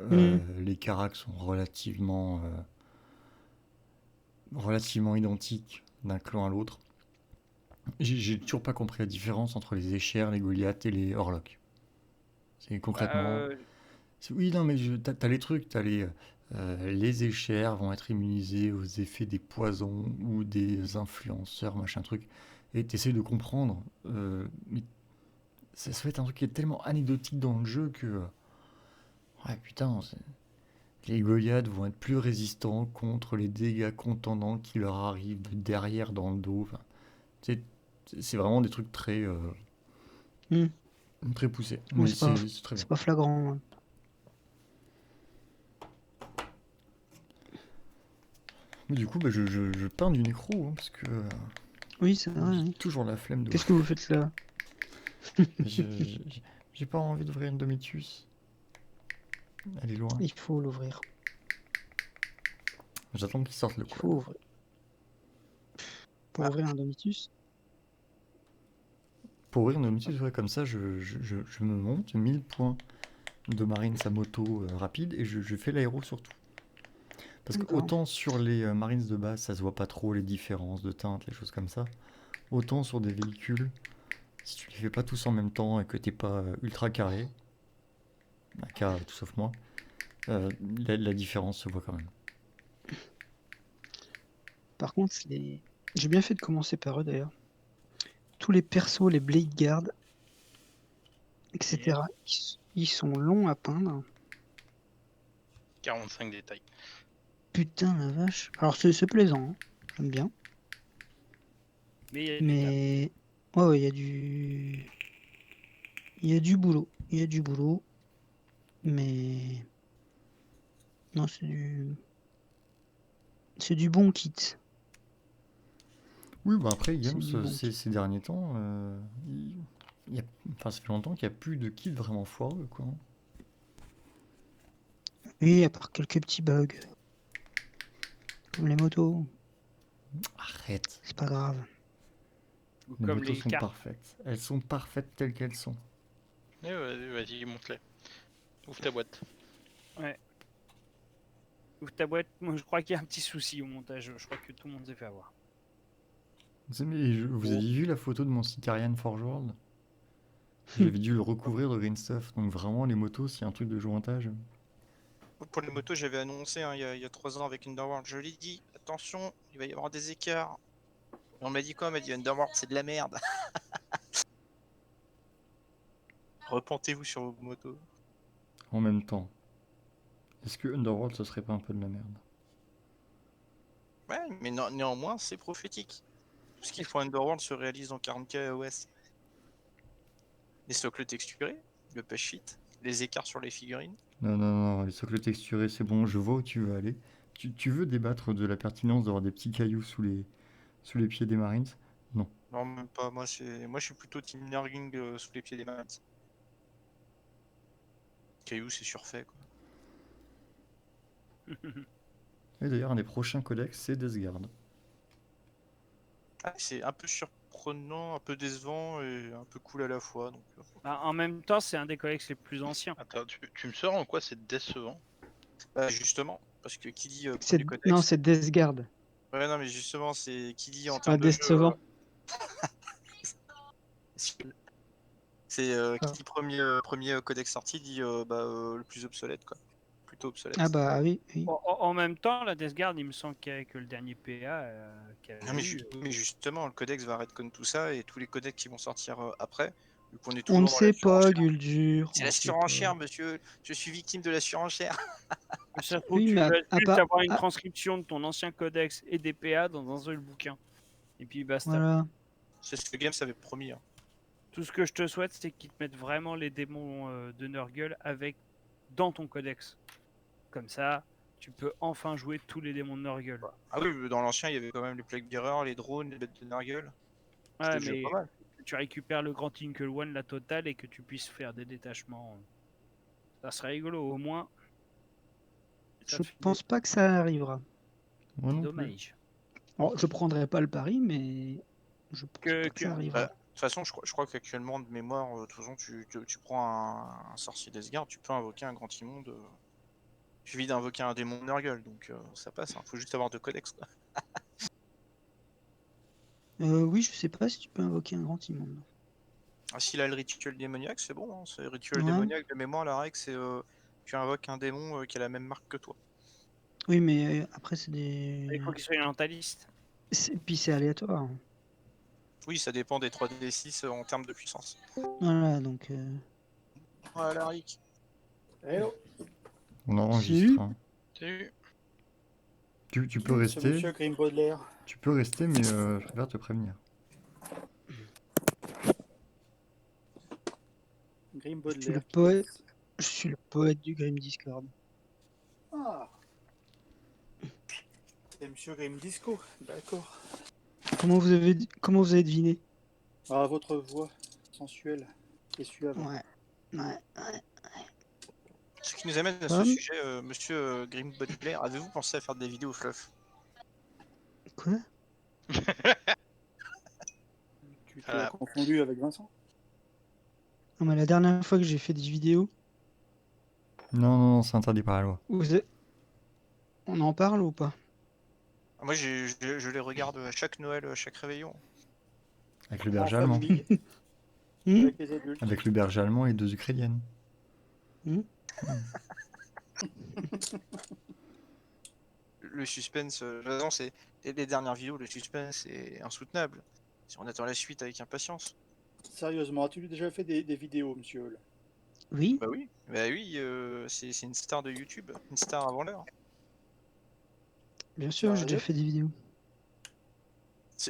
Les caracs sont relativement identiques d'un clan à l'autre. J'ai toujours pas compris la différence entre les échères, les Goliaths et les Orlocks. C'est concrètement. Oui, non, mais t'as les trucs, les échères vont être immunisées aux effets des poisons ou des influenceurs, machin truc. Et t'essayes de comprendre. Mais ça va être un truc qui est tellement anecdotique dans le jeu que. Ouais, putain, les Goliaths vont être plus résistants contre les dégâts contondants qui leur arrivent de derrière dans le dos. Enfin, c'est vraiment des trucs très, très poussés. Bon, Mais c'est pas, c'est très bien. c'est pas flagrant. Hein. Mais du coup, bah, je peins du nécro, hein, parce que Oui, c'est vrai. j'ai Oui. toujours la flemme de. Qu'est-ce que vous faites là? J'ai pas envie d'ouvrir une Domitus. Elle est loin. Il faut l'ouvrir. J'attends qu'il sorte le Il quoi. faut ouvrir. Pour ouvrir un Domitus. Pour ouvrir une Domitus, ouais, comme ça, je me monte 1000 points de Marines à moto rapide et je fais l'aéro surtout. Parce que D'accord. autant sur les Marines de base, ça se voit pas trop les différences de teinte, les choses comme ça. Autant sur des véhicules, si tu les fais pas tous en même temps et que t'es pas ultra carré, AK tout sauf moi, la différence se voit quand même. Par contre, j'ai bien fait de commencer par eux d'ailleurs. Tous les persos, les Blade Guard, etc., ils sont longs à peindre. 45 détails. Putain la vache. Alors c'est plaisant, hein. J'aime bien. Mais ouais, il y a du boulot. Il y a du boulot. Mais non, c'est du bon kit. Oui, bah après, Games, C'est du bon kit. ces derniers temps, ça fait longtemps qu'il n'y a plus de kits vraiment foireux, quoi. Oui, à part quelques petits bugs. Comme les motos. Arrête. C'est pas grave. Les comme motos les sont cartes. parfaites. Elles sont parfaites telles qu'elles sont. Eh, vas-y, monte-les. Ouvre ta boîte. Ouais. Ouvre ta boîte. Moi, je crois qu'il y a un petit souci au montage. Je crois que tout le monde s'est fait avoir. Vous avez vu la photo de mon Citarian Forge World? J'avais dû le recouvrir de green stuff. Donc vraiment, les motos, s'il y a un truc de jointage. Pour les motos, j'avais annoncé hein, il y a 3 ans avec Underworld, je l'ai dit, attention, il va y avoir des écarts. Et on m'a dit quoi? On m'a dit Underworld, c'est de la merde. Repentez-vous sur vos motos. En même temps, est-ce que Underworld, ce serait pas un peu de la merde? Ouais, mais néanmoins, c'est prophétique. Tout ce qu'ils font Underworld se réalise en 40K OS. Les socles texturés, le push sheet, les écarts sur les figurines. Non, les socles texturés, c'est bon, je vois où tu veux aller. Tu veux débattre de la pertinence d'avoir des petits cailloux sous les pieds des Marines? Non. Non, même pas. Moi, je suis plutôt team Nurgling sous les pieds des Marines. Caillou, c'est surfait, quoi. Et d'ailleurs, un des prochains codex, c'est Death Guard. Ah, c'est un peu surprenant, un peu décevant et un peu cool à la fois. Donc, Bah, en même temps, c'est un des codex les plus anciens. Attends, tu me sors en quoi c'est décevant? bah, justement, parce que qui dit C'est... premier codex. Non, c'est Death Guard. Ouais, non, mais justement, c'est qui dit en C'est pas termes de jeu. décevant. C'est Ah. qui dit premier codex sorti dit le plus obsolète, quoi. Plutôt obsolète. Ah bah oui. En même temps, la Death Guard, il me semble qu'avec le dernier PA qu'il y avait Non, mais, eu, mais justement, le codex va redcon tout ça et tous les codex qui vont sortir après, vu qu'on est On ne toujours dans la sait pas, surenchère. Guldur. C'est on la sait surenchère, pas. monsieur. Je suis victime de la surenchère. ça se trouve, Oui, tu mais vas à juste part- avoir une à- transcription de ton ancien codex et des PA dans un seul bouquin. Et puis basta. Voilà. C'est ce que Games avait promis. Hein. Tout ce que je te souhaite, c'est qu'ils te mettent vraiment les démons de Nurgle dans ton codex. Comme ça, tu peux enfin jouer tous les démons de Nurgle. Ah oui, dans l'ancien, il y avait quand même les Plague Bearers, les drones, les bêtes de Nurgle. Ouais, C'était déjà mais pas mal. que tu récupères le grand Tinkle One, la totale, et que tu puisses faire des détachements. Ça serait rigolo, au moins. Je pense pas que ça arrivera. Moi non plus. Dommage. Alors, je prendrai pas le pari, mais je pense pas que ça arrivera. De toute façon, je crois qu'actuellement, de mémoire, de toute façon, tu prends un sorcier d'Asgard, tu peux invoquer un grand immonde. Il suffit d'invoquer un démon Nurgle, donc ça passe. Faut juste avoir de codex, quoi. Oui, je sais pas si tu peux invoquer un grand immonde. Ah, s'il a le rituel démoniaque, c'est bon. C'est le rituel Ouais. démoniaque de mémoire. La règle, c'est tu invoques un démon qui a la même marque que toi. Oui, mais après, c'est des. Il faut qu'il soit dans ta liste. Puis c'est aléatoire. Oui, ça dépend des 3d6 en termes de puissance. Voilà, donc. Voilà, Rick. Hello, On enregistre. Hein. Salut. Tu peux c'est rester. Monsieur Grim Baudelaire. Tu peux rester, mais je préfère te prévenir. Grim Je suis Baudelaire. le poète. Je suis le poète du Grim Discord. Ah. C'est Monsieur Grim Disco, d'accord. Comment vous avez deviné? Ah, votre voix sensuelle et suave. Ouais. Ce qui nous amène à ce sujet, Monsieur Grim Baudelaire, avez-vous pensé à faire des vidéos fluff? Quoi? Tu t'es confondu avec Vincent? Non, mais la dernière fois que j'ai fait des vidéos, Non, c'est interdit par la loi. on en parle ou pas? Moi, je les regarde à chaque Noël, à chaque réveillon. Avec le En berger allemand. famille, avec les adultes. Avec le berger allemand et 2 Ukrainiennes. Le suspense, de toute façon, c'est les dernières vidéos, le suspense est insoutenable. Si on attend la suite avec impatience. Sérieusement, as-tu déjà fait des vidéos, monsieur Hall? Oui. Bah oui, c'est une star de YouTube, une star avant l'heure. Bien sûr, j'ai déjà fait des vidéos.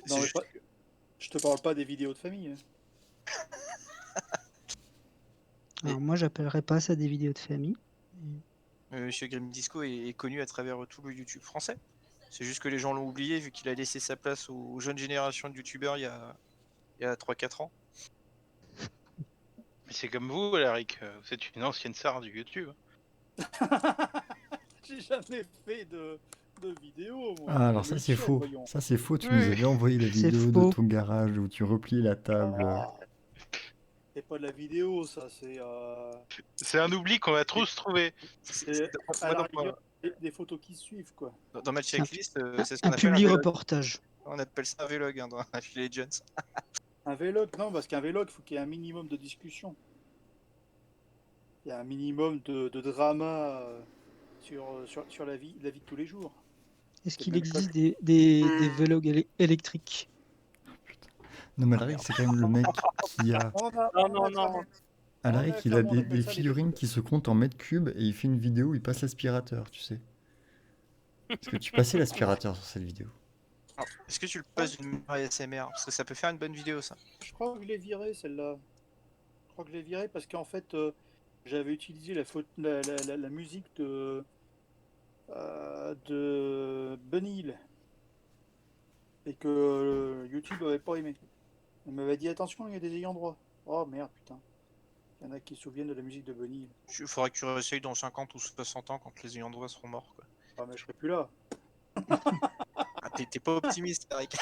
Non, mais je te parle pas des vidéos de famille. Hein. Alors moi, j'appellerais pas ça des vidéos de famille. Monsieur Grim Disco est connu à travers tout le YouTube français. C'est juste que les gens l'ont oublié vu qu'il a laissé sa place aux jeunes générations de youtubeurs il y a 3-4 ans. Mais c'est comme vous, Alaric, vous êtes une ancienne star du YouTube. J'ai jamais fait de vidéo, moi. Ah, alors ça c'est faux. Ça c'est faux, tu nous avais envoyé la vidéo de ton garage où tu replies la table. C'est pas de la vidéo, ça, c'est... C'est un oubli qu'on va tous trouver. C'est à la rigueur, des photos qui suivent, quoi. Dans ma checklist, c'est ce Un qu'on appelle publi vlog. reportage. On appelle ça un vlog dans chez les Legends. Un vlog, non, parce qu'un vlog, il faut qu'il y ait un minimum de discussion. Il y a un minimum de drama sur la vie de tous les jours. Est-ce qu'il existe des vlogs électriques? Non mais Alaric c'est quand même le mec qui a... Non. Alaric il a des figurines qui se comptent en mètres cubes et il fait une vidéo où il passe l'aspirateur, tu sais. Est-ce que tu passais l'aspirateur sur cette vidéo? Est-ce que tu le passes d'une manière ASMR? Parce que ça peut faire une bonne vidéo, ça. Je crois que je l'ai viré, celle-là. Je crois que je l'ai viré parce qu'en fait, j'avais utilisé la musique de Bunny Hill. Et que YouTube avait pas aimé. Il m'avait dit attention, il y a des ayants droit. Oh merde, putain. Il y en a qui se souviennent de la musique de Bunny Hill. Il faudra que tu réessayes dans 50 ou 60 ans quand les ayants droit seront morts, quoi. Ah, mais je serai plus là. Ah, t'es pas optimiste, Eric.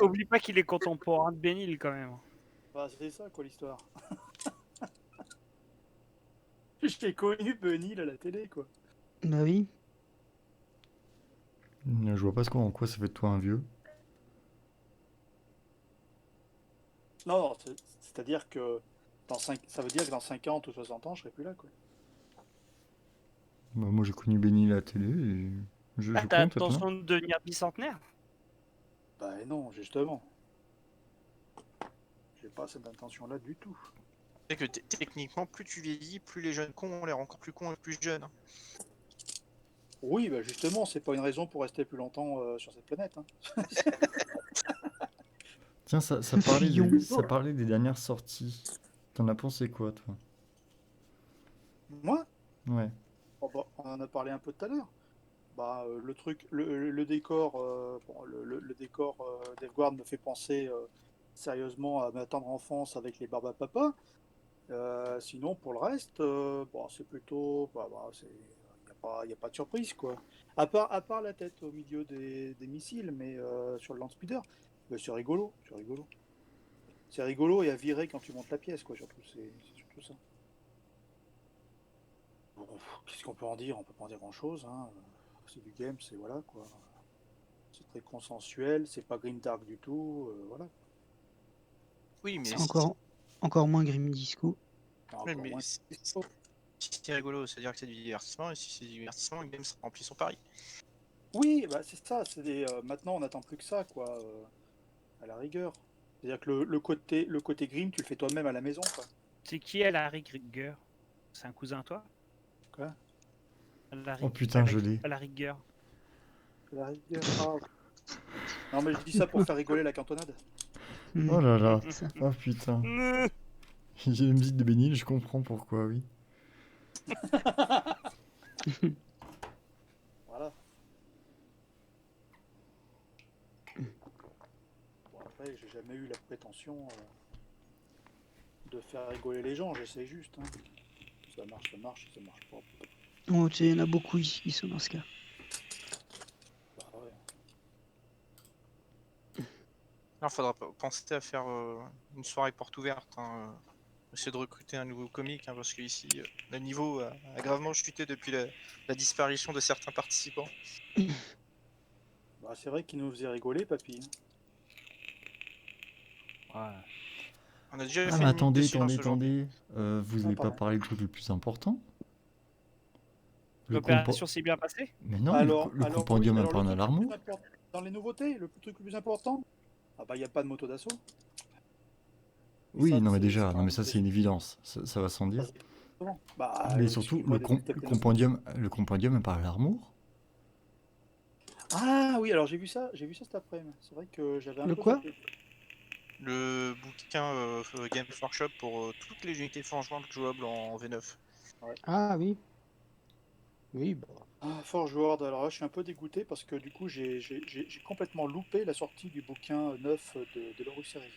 Oublie pas qu'il est contemporain de Benil quand même. Bah, c'est ça, quoi, l'histoire. J'ai connu Bunny Hill à la télé, quoi. Bah oui. Je vois pas en quoi ça fait de toi un vieux. Non, c'est-à-dire que ça veut dire que dans 50 ou 60 ans, je serai plus là, quoi. Bah, moi j'ai connu Benny à la télé et je T'as compte maintenant. l'intention de devenir bicentenaire? Bah non, justement. J'ai pas cette intention-là du tout. C'est que techniquement, plus tu vieillis, plus les jeunes cons ont l'air encore plus cons et plus jeunes. Hein. Oui, bah justement, c'est pas une raison pour rester plus longtemps sur cette planète. Hein. Tiens, ça parlait des dernières sorties. T'en as pensé quoi, toi? Moi? Ouais. Oh, bah, on en a parlé un peu tout à l'heure. Bah, le truc, le décor, le décor d'Evguard me fait penser sérieusement à ma tendre enfance avec les barbes à papa. Sinon, pour le reste, bon, c'est plutôt. Il n'y a pas de surprise, quoi. À part la tête au milieu des missiles, mais sur le land speeder, c'est rigolo. C'est rigolo. C'est rigolo et à virer quand tu montes la pièce, quoi. Surtout, c'est surtout ça. Bon, qu'est-ce qu'on peut en dire? On peut pas en dire grand-chose, hein. C'est du game, c'est voilà, quoi. C'est très consensuel, c'est pas grimdark du tout, voilà. Oui, mais C'est si, encore moins Grim Disco. Enfin, oui, encore mais moins. si c'est rigolo, c'est-à-dire que c'est du divertissement, et si c'est du divertissement, le game remplit son pari. Oui, bah c'est ça. Maintenant, on n'attend plus que ça, quoi. À la rigueur. C'est-à-dire que le côté grim, tu le fais toi-même à la maison, quoi. C'est qui à la rigueur? C'est un cousin à toi? Quoi? Oh putain, je l'ai. À la rigueur. À la rigueur. Ah. Non, mais je dis ça pour faire rigoler la cantonade. Oh là là. C'est ça. Oh putain. J'ai une musique de Bénil, je comprends pourquoi, oui. Voilà. Bon, après, j'ai jamais eu la prétention de faire rigoler les gens, j'essaie juste. Hein. Ça marche pas. Oh, tu sais, il y en a beaucoup ici qui sont dans ce cas. Bah ouais. Alors, faudra penser à faire une soirée porte ouverte, hein, essayer de recruter un nouveau comique, hein, parce qu'ici, le niveau a gravement chuté depuis la disparition de certains participants. Bah, c'est vrai qu'il nous faisait rigoler, papy. Ouais. On a déjà Ah fait mais une minute de attendez, silence aujourd'hui. vous avez pas pardon. parlé du truc le plus important? Le compo- L'opération s'est bien passée? Mais non, Alors, le alors, compendium oui, alors, le Infernal truc le plus Armor? important dans les nouveautés, le truc le plus important, ah bah il n'y a pas de moto d'assaut. Et Oui, ça, non mais c'est déjà, quand non mais même ça c'est une évidence, ça va sans dire. ça, c'est bon. Bah, Mais il surtout, suffit pas d'être le compendium Infernal Armor? Ah oui, alors j'ai vu ça cet après-midi. C'est vrai que j'avais un Le peu quoi? zappé. Le bouquin Games Workshop pour toutes les unités forgeantes jouables en V9. Ah oui. Oui, bah. Ah, Forge World, alors là je suis un peu dégoûté parce que du coup j'ai complètement loupé la sortie du bouquin neuf de l'Horus Heresy.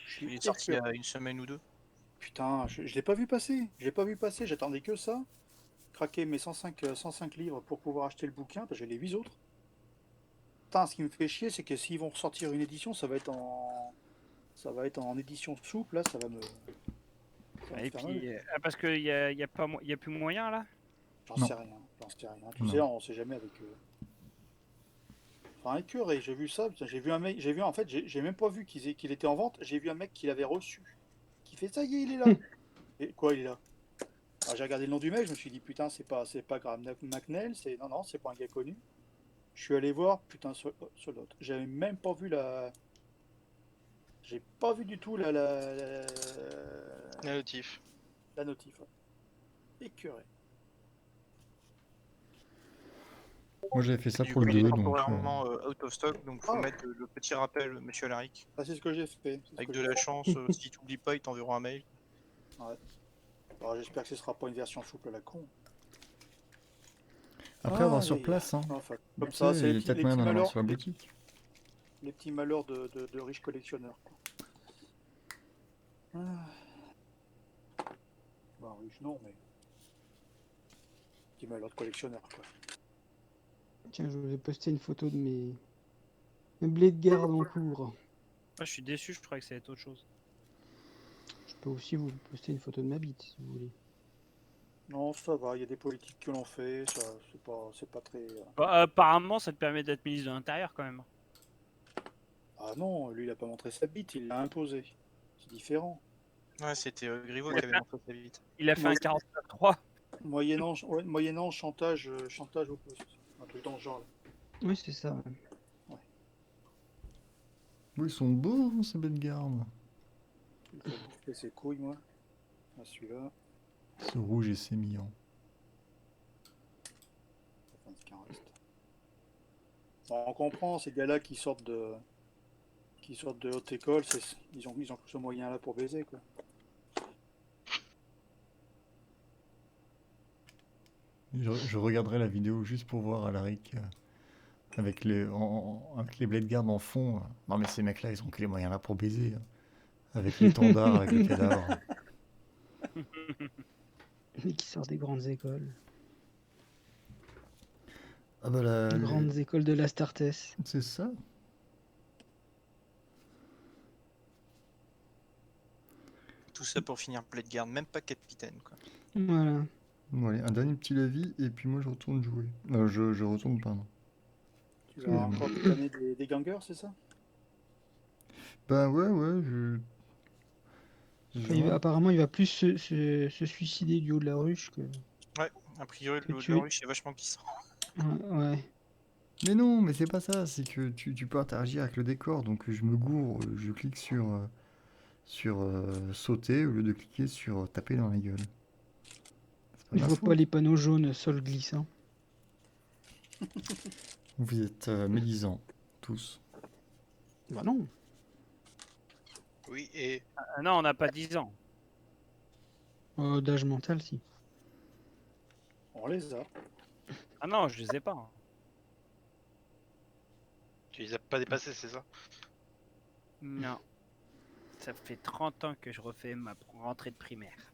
Je suis Il est sorti il y écœuré. a une semaine ou deux. Putain, je l'ai pas vu passer. Je l'ai pas vu passer, j'attendais que ça. Craquer mes 105 livres pour pouvoir acheter le bouquin, parce que j'ai les 8 autres. Putain, ce qui me fait chier, c'est que s'ils vont ressortir une édition, ça va être en édition souple, là, ça va me Et faire mal. puis, parce qu'il y a plus moyen là? J'en Non. sais rien. Tu Non. sais, on sait jamais avec eux. Enfin, écœuré, j'ai vu ça, putain, j'ai vu un mec, en fait, j'ai même pas vu qu'il était en vente, j'ai vu un mec qui l'avait reçu, qui fait ça y est, il est là. Et quoi, il est là? Alors, j'ai regardé le nom du mec, je me suis dit, putain, c'est pas Graham McNeil, non, c'est pas un gars connu. Je suis allé voir, putain, sur l'autre. J'avais même pas vu j'ai pas vu du tout la Notif. notif. Ouais. Écœuré. Moi j'avais fait ça Du pour coup, le il est 2, donc... temporairement out of stock, donc faut Ah. mettre le petit rappel, monsieur Alaric. Ah, c'est ce que j'ai fait. Avec de la chance, si tu oublies pas, ils t'enverront un mail. Ouais. Alors, j'espère que ce sera pas une version souple à la con. Après avoir Aïe, sur aïe, place, hein. Enfin, Tu comme sais, ça, c'est il y a peut-être moyen d'en avoir sur la les, boutique. les petits malheurs de riches collectionneurs. Quoi. Ah. Bah, riche, non, mais. Petit malheur de collectionneur, quoi. Tiens, je vous ai posté une photo de mes blés de garde en cours. Moi, je suis déçu, je croyais que ça allait être autre chose. Je peux aussi vous poster une photo de ma bite si vous voulez. Non, ça va, il y a des politiques que l'on fait, ça, c'est pas très. Bah, apparemment, ça te permet d'être ministre de l'Intérieur quand même. Ah non, lui, il a pas montré sa bite, il l'a imposé. C'est différent. Ouais, c'était Griveaux qui avait montré sa vite. Il a fait Moi, un 49-3. Moyennant chantage opposé. Un truc dans ce genre. Là. Oui, c'est ça. Ouais. Oui, ils sont beaux, hein, ces belles gardes. Il faut bouffer ses couilles, moi. Ah, celui-là. Ce rouge et sémillant. Enfin, ce qu'il en reste. Bon, on comprend, ces gars-là qui sortent de haute école, ils ont tout ce moyen-là pour baiser, quoi. Je regarderai la vidéo juste pour voir Alaric avec les blades gardes en fond. Non mais ces mecs-là, ils ont que les moyens là pour baiser. Avec l'étendard, avec le cadavre. Et qui sort des grandes écoles. Ah bah Les grandes écoles de l'Astartes. c'est ça. Tout ça pour finir Bloodguard, même pas capitaine, quoi. Voilà. Bon, allez, un dernier petit avis, et puis moi je retourne jouer. Je retourne, pardon. Tu vas encore déconner des gangers, c'est ça? Bah ouais, Apparemment, il va plus se suicider du haut de la ruche que. Ouais, a priori, Que le tuer. ruche est vachement glissant. Ouais. Mais non, mais c'est pas ça, c'est que tu peux interagir avec le décor, donc je me gourre, je clique sur sauter au lieu de cliquer sur taper dans la gueule. C'est pas Je ma vois faute. pas les panneaux jaunes sol glissant. Vous êtes médisants, tous. Bah non. Oui, et Ah non, on n'a pas 10 ans. D'âge mental, si. On les a. Ah non, je les ai pas. Hein. tu les as pas dépassés, c'est ça? Non. Ça fait 30 ans que je refais ma rentrée de primaire.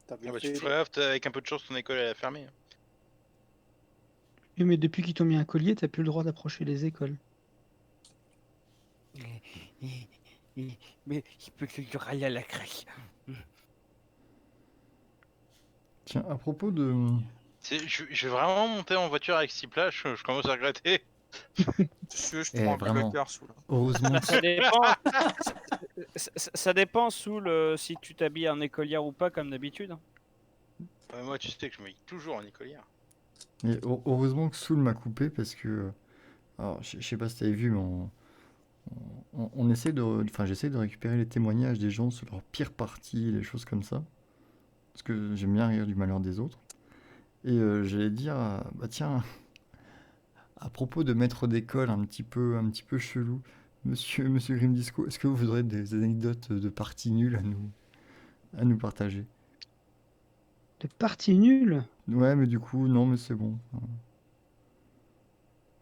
T'as Ah bien bah, tu fait. ferais gaffe, avec un peu de chance, ton école elle a fermé. Oui, mais depuis qu'ils t'ont mis un collier, t'as plus le droit d'approcher les écoles. Mais il peut que râler à la craque. Tiens, à propos de... Je vais vraiment monter en voiture avec 6 places, je commence à regretter. Je Eh, prends un vraiment. bloqueur sous là. Heureusement que... Ça dépend. Ça dépend si tu t'habilles en écolière ou pas comme d'habitude. Moi, tu sais que je me dis toujours en écolière. Mais heureusement que Soul m'a coupé parce que... Alors, je sais pas si t'avais vu, mais on essaie de... Enfin, j'essaie de récupérer les témoignages des gens sur leur pire partie, les choses comme ça. Parce que j'aime bien rire du malheur des autres. Et j'allais dire, bah tiens, à propos de maître d'école un petit peu chelou, monsieur Grimdisco, est-ce que vous aurez des anecdotes de parties nulles à nous partager? De partie nulle. Ouais, mais du coup, non, mais c'est bon.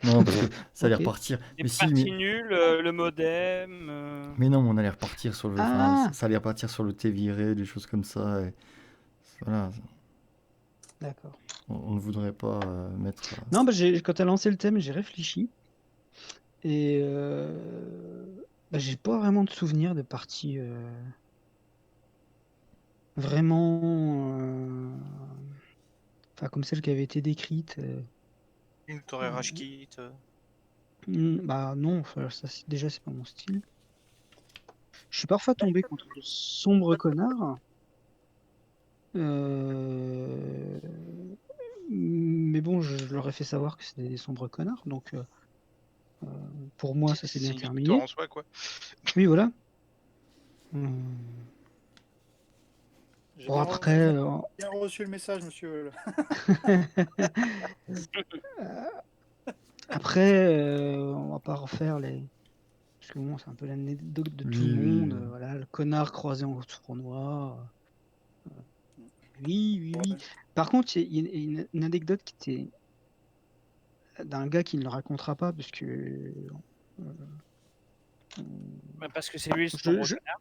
Non, parce que ça allait Ok. repartir. Des Mais si, parties nulles, le modem. mais non, mais on allait repartir sur le... Ah. Enfin, ça allait repartir sur le thé viré, des choses comme ça. Et voilà, D'accord. on ne voudrait pas mettre... Non, bah quand t'as lancé le thème, j'ai réfléchi. Et bah, j'ai pas vraiment de souvenir de partie vraiment. Enfin, comme celle qui avait été décrite. Une où t'aurais rage kit. Bah non, enfin, ça, déjà c'est pas mon style. Je suis parfois tombé contre de sombres connards. Mais bon, je leur ai fait savoir que c'était des sombres connards, donc pour moi ça s'est bien C'est une victoire terminé. en soi, quoi. Oui, voilà. J'ai Bon, bien après, bien reçu le message, monsieur. après, on va pas refaire les. Parce que bon, c'est un peu l'anecdote de tout le monde. Voilà, le connard croisé en tournoi. Oui. Par contre, il y a une anecdote qui était d'un gars qui ne le racontera pas parce que. Parce que c'est lui le sombre connard.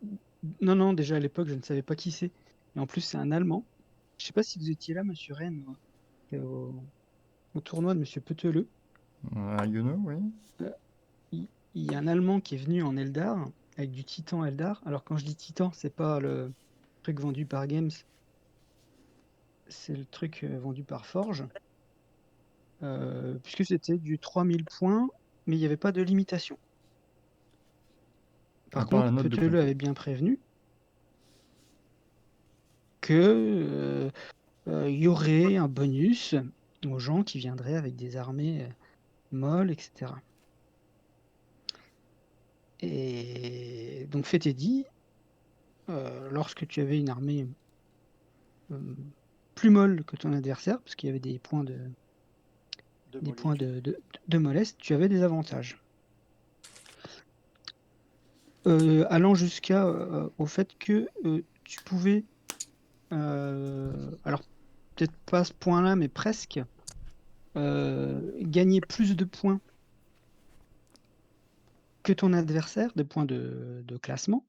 Non, déjà à l'époque, je ne savais pas qui c'est. Et en plus, c'est un Allemand. Je sais pas si vous étiez là, monsieur Rennes, au tournoi de monsieur Peteleux. you know, oui. Il y a un Allemand qui est venu en Eldar avec du Titan Eldar. Alors quand je dis Titan, c'est pas le truc vendu par Games, c'est le truc vendu par Forge. Puisque c'était du 3000 points, mais il n'y avait pas de limitation. Par contre, Peteleux avait bien prévenu que y aurait un bonus aux gens qui viendraient avec des armées molles, etc. Et donc, fait et dit, lorsque tu avais une armée plus molle que ton adversaire, parce qu'il y avait des points de mollesse, tu avais des avantages. Allant jusqu'à au fait que tu pouvais, alors peut-être pas à ce point-là, mais presque, gagner plus de points que ton adversaire, de points de classement,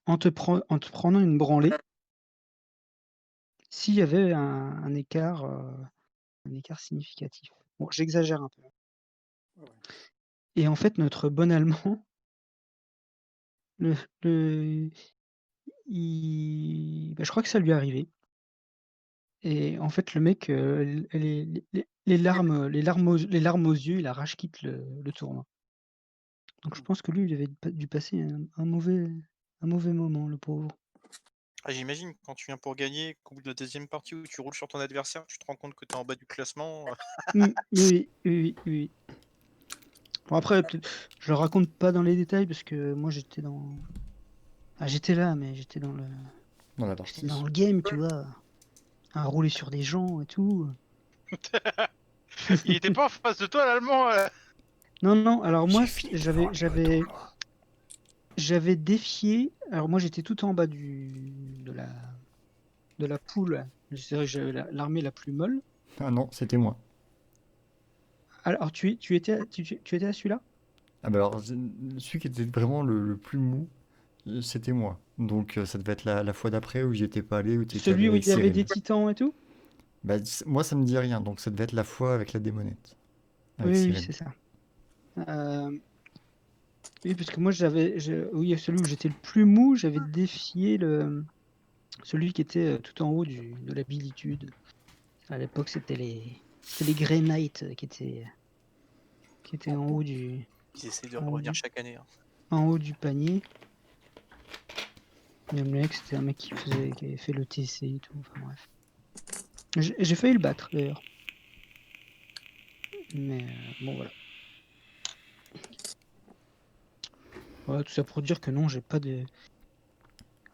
en te prenant une branlée, s'il y avait un écart significatif. Bon, j'exagère un peu. Ouais. Et en fait, notre bon allemand, le je crois que ça lui est arrivé. Et en fait, le mec, les larmes aux yeux, il a rage quitte le tournoi. Donc je pense que lui, il avait dû passer un mauvais moment, le pauvre. Ah, j'imagine, quand tu viens pour gagner, qu'au bout de la deuxième partie où tu roules sur ton adversaire, tu te rends compte que t'es en bas du classement. Oui. Bon après, peut-être, je le raconte pas dans les détails parce que moi j'étais j'étais là, mais j'étais dans Dans la le partie. game, tu vois, à rouler sur des gens et tout. Il était pas en face de toi, l'allemand. Non, alors moi, J'ai fini devant lui au tournoi. j'avais défié. Alors moi, j'étais tout en bas de la poule. C'est vrai que j'avais l'armée la plus molle. Ah non, c'était moi. Alors tu étais à celui-là? Ah bah alors, celui qui était vraiment le plus mou, c'était moi. Donc ça devait être la fois d'après où j'y étais pas allé, où tu étais allé Celui où avec il y avait des Cyril. titans et tout? Bah, moi, ça me dit rien, donc ça devait être la fois avec la démonette. Avec Oui, Cyril. c'est ça. Oui, parce que moi, oui, celui où j'étais le plus mou, j'avais défié celui qui était tout en haut de l'habilitude. À l'époque, c'était les Grey Knights qui étaient en haut Ils essaient de en haut revenir du, chaque année. Hein. en haut du panier. Même le mec, c'était un mec qui avait fait le TC et tout. Enfin bref. J'ai failli le battre d'ailleurs. Mais bon, voilà. Voilà, tout ça pour dire que non, j'ai pas de.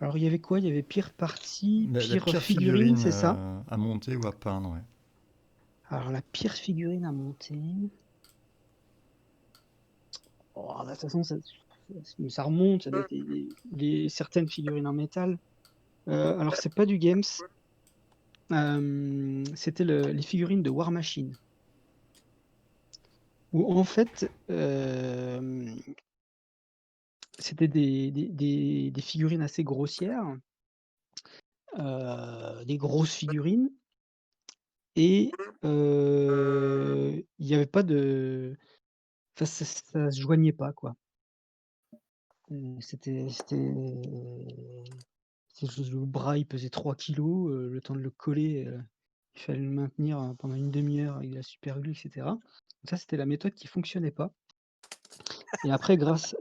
Alors, il y avait quoi? Il y avait pire partie, La pire pire figurine, figurine c'est ça? à monter ou à peindre, ouais. Alors, la pire figurine à monter. Oh, bah, de toute façon, ça remonte. Ça doit être certaines figurines en métal. Alors, c'est pas du Games. C'était les figurines de War Machine. Où en fait, c'était des figurines assez grossières, des grosses figurines, et il n'y avait pas de. Enfin, ça se joignait pas, quoi. Le bras, il pesait 3 kilos, le temps de le coller, il fallait le maintenir pendant une demi-heure avec de la super glue, etc. Donc ça, c'était la méthode qui fonctionnait pas. Et après, grâce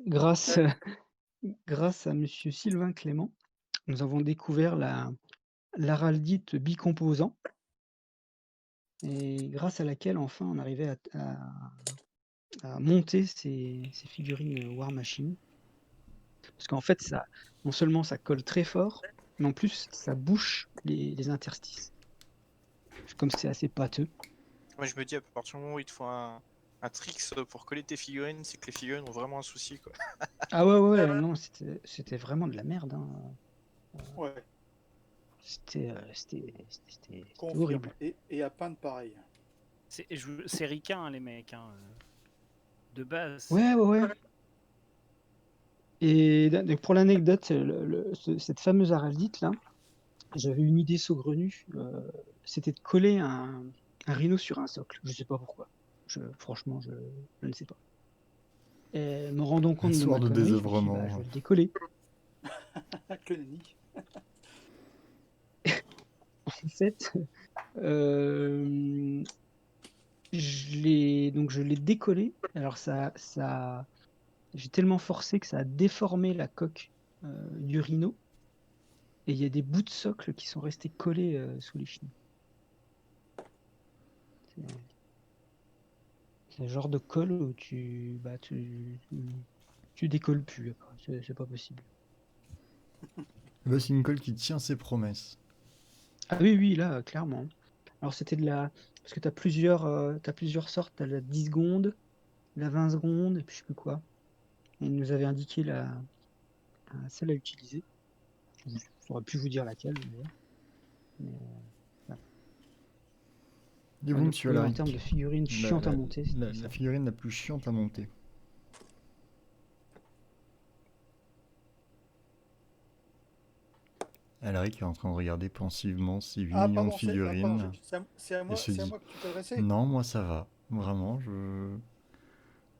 à monsieur Sylvain Clément, nous avons découvert l'araldite bicomposant, et grâce à laquelle, enfin, on arrivait à monter ces figurines War Machine. Parce qu'en fait, non seulement ça colle très fort, mais en plus, ça bouche les interstices. Comme c'est assez pâteux. Moi, je me dis, à partir du moment où il te faut un tricks pour coller tes figurines, c'est que les figurines ont vraiment un souci, quoi. Ah ouais, non, c'était vraiment de la merde. Hein. Ouais, C'était confirme. horrible. Et à peindre pareil. C'est ricain, les mecs. Hein. De base. Ouais. Et pour l'anecdote, cette fameuse araldite là, j'avais une idée saugrenue. C'était de coller un rhino sur un socle. Je sais pas pourquoi. Franchement, je ne sais pas. Et me rendant Un compte de soir ma de connerie, je me suis dit, désœuvrement. je vais le décoller. Que nenni. En fait, je l'ai décollé. Alors j'ai tellement forcé que ça a déformé la coque du rhino. Et il y a des bouts de socle qui sont restés collés sous les chenilles. C'est le genre de colle où tu décolles plus après. C'est pas possible. Bah, c'est une colle qui tient ses promesses. Ah oui, là, clairement. Alors c'était parce que t'as plusieurs sortes. T'as la 10 secondes, la 20 secondes, et puis je sais plus quoi. Et il nous avait indiqué celle à utiliser. J'aurais pu vous dire laquelle, d'ailleurs. Mais Et vous, donc, monsieur oui, en Alaric, termes de figurines chiantes à monter, c'était la ça. figurine la plus chiante à monter. Alaric est en train de regarder pensivement ces 8 Ah, millions de pardon, figurines et se c'est à dit moi que tu t'adressais. non, moi ça va. Vraiment, je.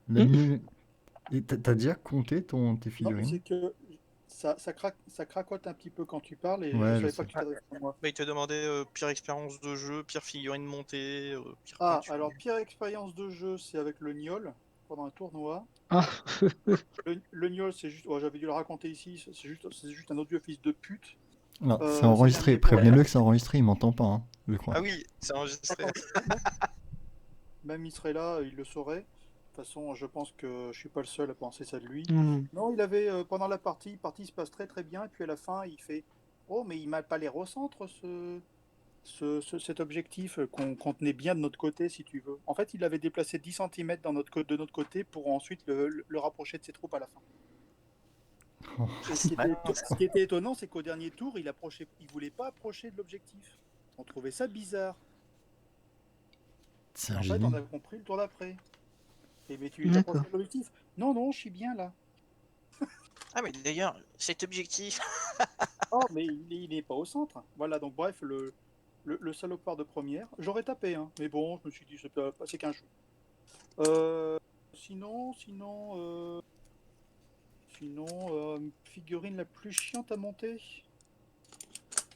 La Hmm. mieux. Et t'as déjà compté tes Non, figurines? c'est que ça cracote un petit peu quand tu parles et je Ouais, je savais pas sais. que tu t'adressais à moi. Bah, il te demandait pire expérience de jeu, pire figurine montée, pire Ah, peinture. alors pire expérience de jeu, c'est avec le Niol pendant un tournoi. Ah, Le Niol, c'est juste, j'avais dû le raconter ici, c'est juste un odieux fils de pute. Non, c'est C'était un de enregistré. mes potes. Prévenez-le que c'est enregistré, il m'entend pas, hein, je crois. Ah oui, c'est enregistré. Même il serait là, il le saurait. De toute façon, je pense que je suis pas le seul à penser ça de lui. non. Non, il avait pendant la partie se passe très très bien, et puis à la fin, il fait oh, mais il m'a pas l'air au centre cet objectif qu'on tenait bien de notre côté, si tu veux. En fait, il avait déplacé 10 centimètres de notre côté pour ensuite le rapprocher de ses troupes à la fin. Et ce qui était étonnant, c'est qu'au dernier tour, il voulait pas approcher de l'objectif. On trouvait ça bizarre. C'est Et un en fait, on génie. a compris le tour d'après. Et mais tu t'approches D'accord. de l'objectif? Non, non, je suis bien là. Ah mais d'ailleurs, cet objectif. Oh, mais il n'est pas au centre. Voilà, donc bref, le salopard de première. J'aurais tapé, hein, mais bon, je me suis dit, c'est qu'un jeu. Euh, sinon, figurine la plus chiante à monter.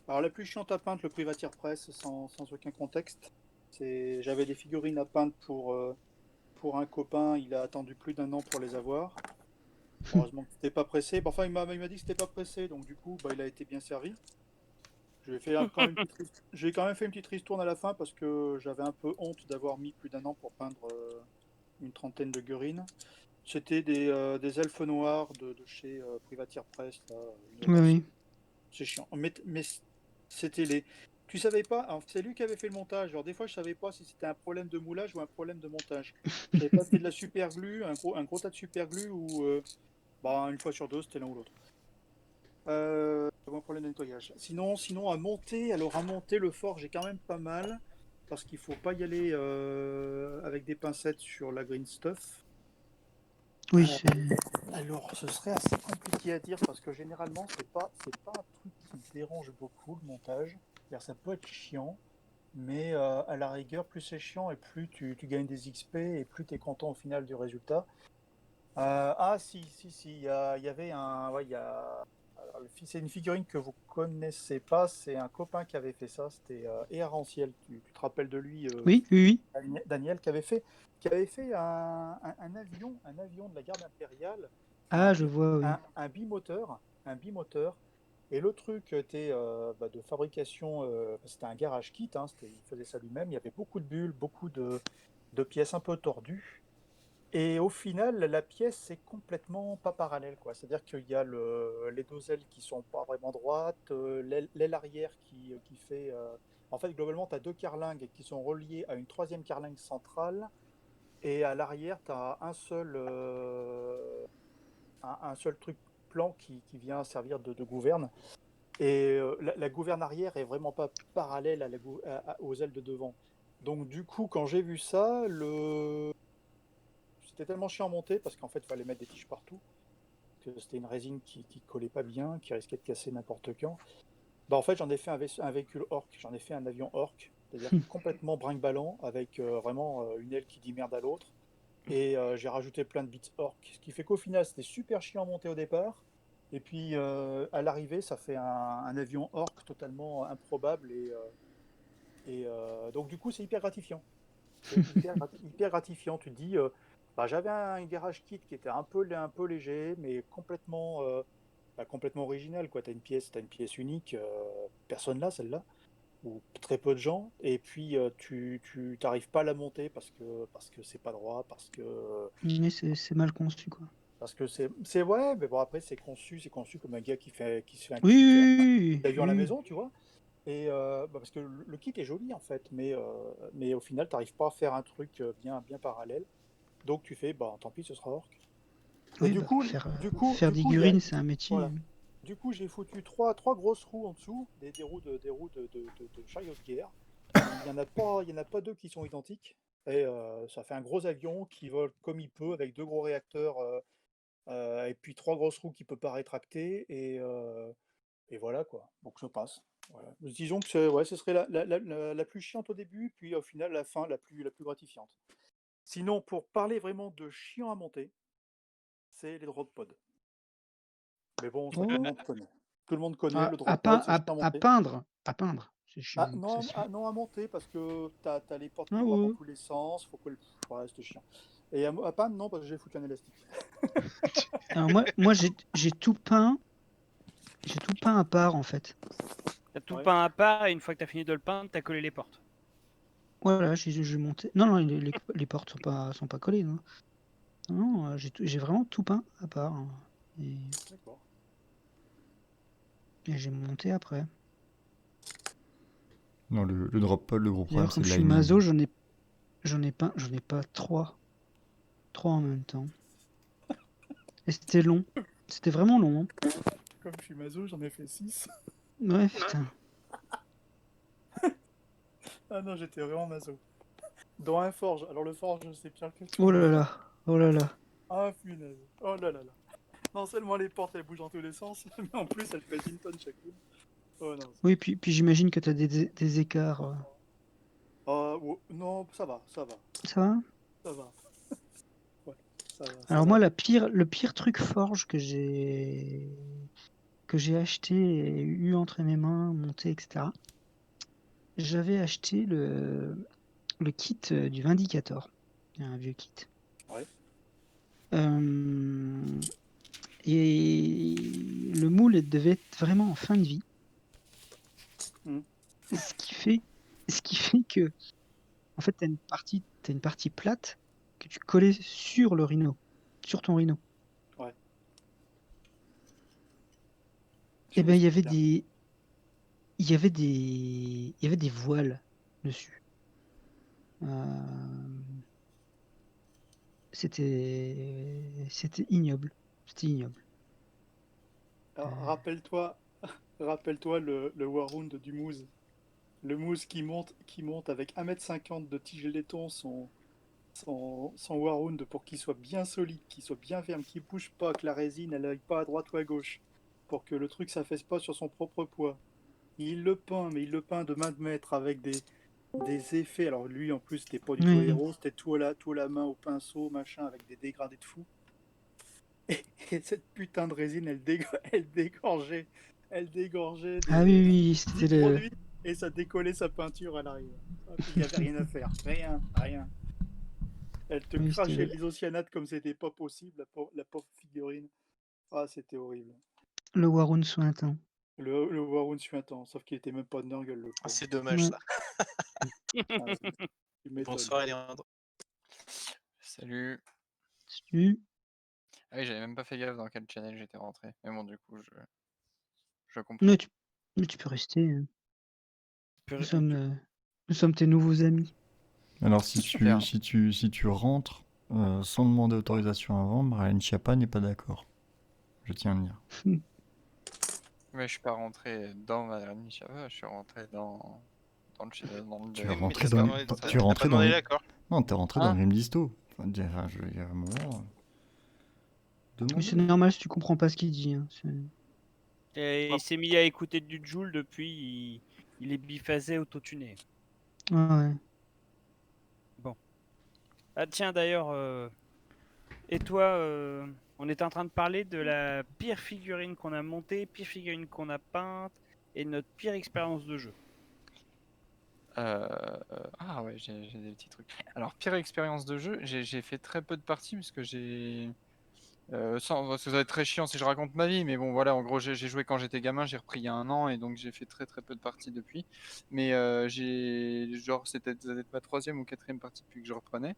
Alors, la plus chiante à peindre, le Privatier Press, sans aucun contexte. J'avais des figurines à peindre pour un copain, il a attendu plus d'1 an pour les avoir. Heureusement que c'était pas pressé. Bon, enfin, il m'a dit que c'était pas pressé, donc du coup, il a été bien servi. J'ai quand même fait une petite ristourne à la fin parce que j'avais un peu honte d'avoir mis plus d'1 an pour peindre une trentaine de figurines. C'était des elfes noirs de chez Privatier Press, là, une Oui, horreur. oui. C'est chiant. Mais c'était les. Tu savais pas, alors, c'est lui qui avait fait le montage. Alors des fois, je savais pas si c'était un problème de moulage ou un problème de montage. Je savais pas si c'était de la super glue, un gros tas de super glue ou une fois sur deux, c'était l'un ou l'autre. Un problème de nettoyage. Sinon à monter le fort, j'ai quand même pas mal parce qu'il faut pas y aller avec des pincettes sur la green stuff. Oui, Euh, c'est. alors, ce serait assez compliqué à dire parce que généralement, c'est pas un truc qui me dérange beaucoup le montage. C'est-à-dire, ça peut être chiant, mais à la rigueur, plus c'est chiant et plus tu gagnes des XP et plus tu es content au final du résultat. Si, il y avait un. Ouais, il y a. Alors, c'est une figurine que vous connaissez pas, c'est un copain qui avait fait ça, c'était Eharanciel. Tu te rappelles de lui, Oui, oui, oui. Daniel, qui avait fait un avion de la garde impériale, Ah, je vois, oui. un bimoteur. Et le truc était de fabrication, c'était un garage kit, hein, il faisait ça lui-même. Il y avait beaucoup de bulles, beaucoup de pièces un peu tordues. Et au final, la pièce c'est complètement pas parallèle, quoi. C'est-à-dire qu'il y a les deux ailes qui sont pas vraiment droites, l'aile arrière qui fait. En fait, globalement, tu as deux carlingues qui sont reliées à une troisième carlingue centrale, et à l'arrière, tu as un seul truc plan qui vient servir de gouverne. Et la gouverne arrière est vraiment pas parallèle aux ailes de devant. Donc, du coup, quand j'ai vu ça, c'était tellement chiant à monter parce qu'en fait, il fallait mettre des tiges partout. Que c'était une résine qui collait pas bien, qui risquait de casser n'importe quand. En fait, j'en ai fait un véhicule orc, j'en ai fait un avion orc, c'est-à-dire complètement brinque-ballant, avec vraiment une aile qui dit merde à l'autre. Et j'ai rajouté plein de bits orc, ce qui fait qu'au final, c'était super chiant à monter au départ. Et puis à l'arrivée, ça fait un avion orc totalement improbable. Donc du coup, c'est hyper gratifiant. C'est hyper gratifiant. Tu te dis, j'avais un garage kit qui était un peu léger, mais complètement original, quoi. T'as une pièce unique, personne là, celle-là, ou très peu de gens. Et puis tu t'arrives pas à la monter parce que c'est pas droit, Mais c'est mal conçu, quoi. parce que c'est ouais, mais bon après c'est conçu comme un gars qui se fait Oui, oui, d'avion à oui, la oui. maison, tu vois. Et parce que le kit est joli en fait, mais au final, t'arrives pas à faire un truc bien parallèle. Donc tu fais, tant pis, ce sera orc. Et Oui, bah, faire du des coup, il y a, figurines, c'est un métier. voilà. Du coup, j'ai foutu trois grosses roues en dessous, des roues de chariot de guerre. Il y en a pas deux qui sont identiques. Et ça fait un gros avion qui vole comme il peut, avec deux gros réacteurs, et puis trois grosses roues qui ne peut pas rétracter. Et voilà quoi. Donc ça passe. Voilà. Disons que ce serait la plus chiante au début, puis au final la fin la plus gratifiante. Sinon, pour parler vraiment de chiant à monter, c'est les drop pods. Mais bon, ça tout le Oh. monde connaît. Tout le monde connaît À, le à, drop pod, pein- c'est chiant à à monter. peindre. À peindre. C'est Ah chiant, non, c'est sûr. non, à monter parce que t'as les portes Ah qui partent dans ouais. tous les sens, faut que le. Ouais, c'était chiant. Et à peindre, non, parce que j'ai foutu un élastique. Alors moi j'ai tout peint. J'ai tout peint à part en fait. T'as tout Ouais. peint à part et une fois que t'as fini de le peindre, t'as collé les portes. Voilà, j'ai monté. Non, non, les portes sont pas collées. Non, non j'ai vraiment tout peint à part. Hein. D'accord. Et j'ai monté après. Non, le drop pod, le gros problème, D'ailleurs, c'est comme le je suis lining. maso, j'en ai pas trois. Trois en même temps. Et c'était long. C'était vraiment long. Hein. Comme je suis maso, j'en ai fait 6. Ouais, putain. Ah non, j'étais vraiment maso. Dans un forge. Alors le forge, c'est pire que tout. Oh là là. Oh là là. Ah punaise. Oh là là là. Non seulement les portes elles bougent dans tous les sens, mais en plus elles pèsent une tonne chacune. Oh non. Oui, puis j'imagine que t'as des écarts. Non, ça va, ça va, Ça va? ça va. Ouais, ça va, ça Alors va. moi, le pire truc forge que j'ai acheté et eu entre mes mains, monté, etc. J'avais acheté le kit du Vindicator, un vieux kit. Ouais. Et le moule devait être vraiment en fin de vie. Mm. Ce qui fait que, en fait, t'as une partie plate que tu collais sur le rhino, sur ton rhino. Ouais. Et Je me ben souviens. il y avait des voiles dessus. C'était ignoble. C'était ignoble. Alors, rappelle-toi le Warhound du Moose. Le Moose qui monte avec 1,50 m de tige laiton son Warhound pour qu'il soit bien solide, qu'il soit bien ferme, qu'il bouge pas, que la résine elle aille pas à droite ou à gauche, pour que le truc s'affaisse pas sur son propre poids. Il le peint, mais il le peint de main de maître avec des effets. Alors lui en plus c'était pas du tout Oui. aéro, c'était tout à la main au pinceau, machin, avec des dégradés de fou. Et cette putain de résine elle dégorgeait Ah oui, des oui, 10 c'était le. produits et ça décollait sa peinture à l'arrière. Il n'y avait rien à faire, rien. Elle te Oui, crachait c'était l'isocyanate comme c'était pas possible, la pauvre figurine. Ah, c'était horrible. le Warun Sointin. Le Warhound suintant, sauf qu'il était même pas de Nurgle, le Ah, pauvre. c'est dommage Ouais. ça. Ah, tu m'étonnes. Bonsoir Eliandre. Salut. Salut. Ah oui, j'avais même pas fait gaffe dans quel channel j'étais rentré. Mais bon, du coup, je comprends. Mais tu peux rester. Hein. Peux- Nous sommes tes nouveaux amis. Alors, si Super. tu rentres sans demander autorisation avant, Brian Chiappa n'est pas d'accord. Je tiens à le dire. Mais je suis pas rentré dans Valorant Shava, je suis rentré dans le channel. Tu es Mais rentré t'as dans. pas demandé- Tu es t'as pas rentré demandé dans. l'accord. Non, t'es rentré Ah. dans Grim Disto. Enfin, il y a un moment. Mais c'est Demande. normal si tu comprends pas ce qu'il dit. Hein. Et il s'est mis à écouter du Joule depuis, il est biphasé autotuné. Ouais. Ah tiens d'ailleurs, et toi, on était en train de parler de la pire figurine qu'on a montée, pire figurine qu'on a peinte, et notre pire expérience de jeu. Ah ouais, j'ai des petits trucs. Alors, pire expérience de jeu, j'ai fait très peu de parties parce que j'ai. Parce que ça va être très chiant si je raconte ma vie, mais bon voilà, en gros j'ai joué quand j'étais gamin, j'ai repris il y a un an et donc j'ai fait très très peu de parties depuis. Mais genre ça doit être ma 3e ou 4e partie depuis que je reprenais.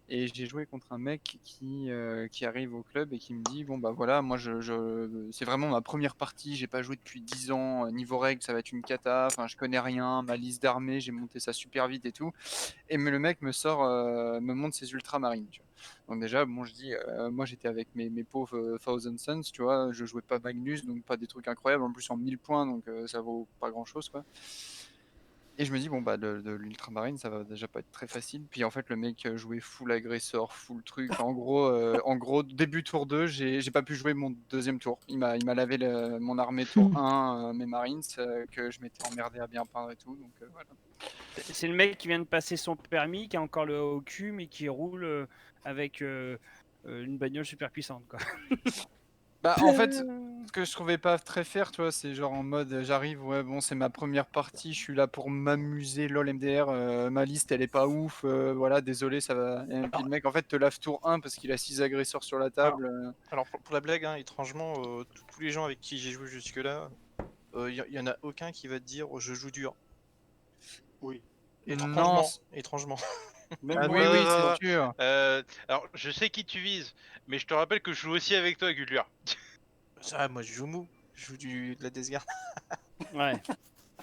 Et j'ai joué contre un mec qui arrive au club et qui me dit bon bah voilà, moi c'est vraiment ma première partie, j'ai pas joué depuis 10 ans, niveau règles ça va être une cata, enfin je connais rien, ma liste d'armées, j'ai monté ça super vite et tout. Et le mec me montre ses ultramarines, tu vois. Donc déjà, bon, je dis, moi j'étais avec mes pauvres Thousand Suns, tu vois, je jouais pas Magnus, donc pas des trucs incroyables, en plus en 1000 points, donc ça vaut pas grand chose, quoi. Et je me dis, bon, bah, de l'ultramarine, ça va déjà pas être très facile. Puis en fait, le mec jouait full agresseur, full truc. En gros, début tour 2, j'ai pas pu jouer mon deuxième tour. Il m'a lavé mon armée tour 1, mes marines, que je m'étais emmerdé à bien peindre et tout. Donc voilà. C'est le mec qui vient de passer son permis, qui a encore le haut au cul, mais qui roule avec une bagnole super puissante, quoi. Bah, en fait, ce que je trouvais pas très fair, tu vois, c'est genre en mode j'arrive, ouais, bon, c'est ma première partie, je suis là pour m'amuser, lol MDR, ma liste elle est pas ouf, voilà, désolé, ça va. Et puis le mec en fait te lave tour 1 parce qu'il a 6 agresseurs sur la table. Alors pour la blague, hein, étrangement, tous les gens avec qui j'ai joué jusque-là, y en a aucun qui va te dire je joue dur. Oui. Non, Étrangement. Même ah moi, oui, oui, ouais. c'est sûr. Alors, je sais qui tu vises, mais je te rappelle que je joue aussi avec toi, Gulliver. Ça, moi je joue mou, je joue de la Death Guard. Ouais.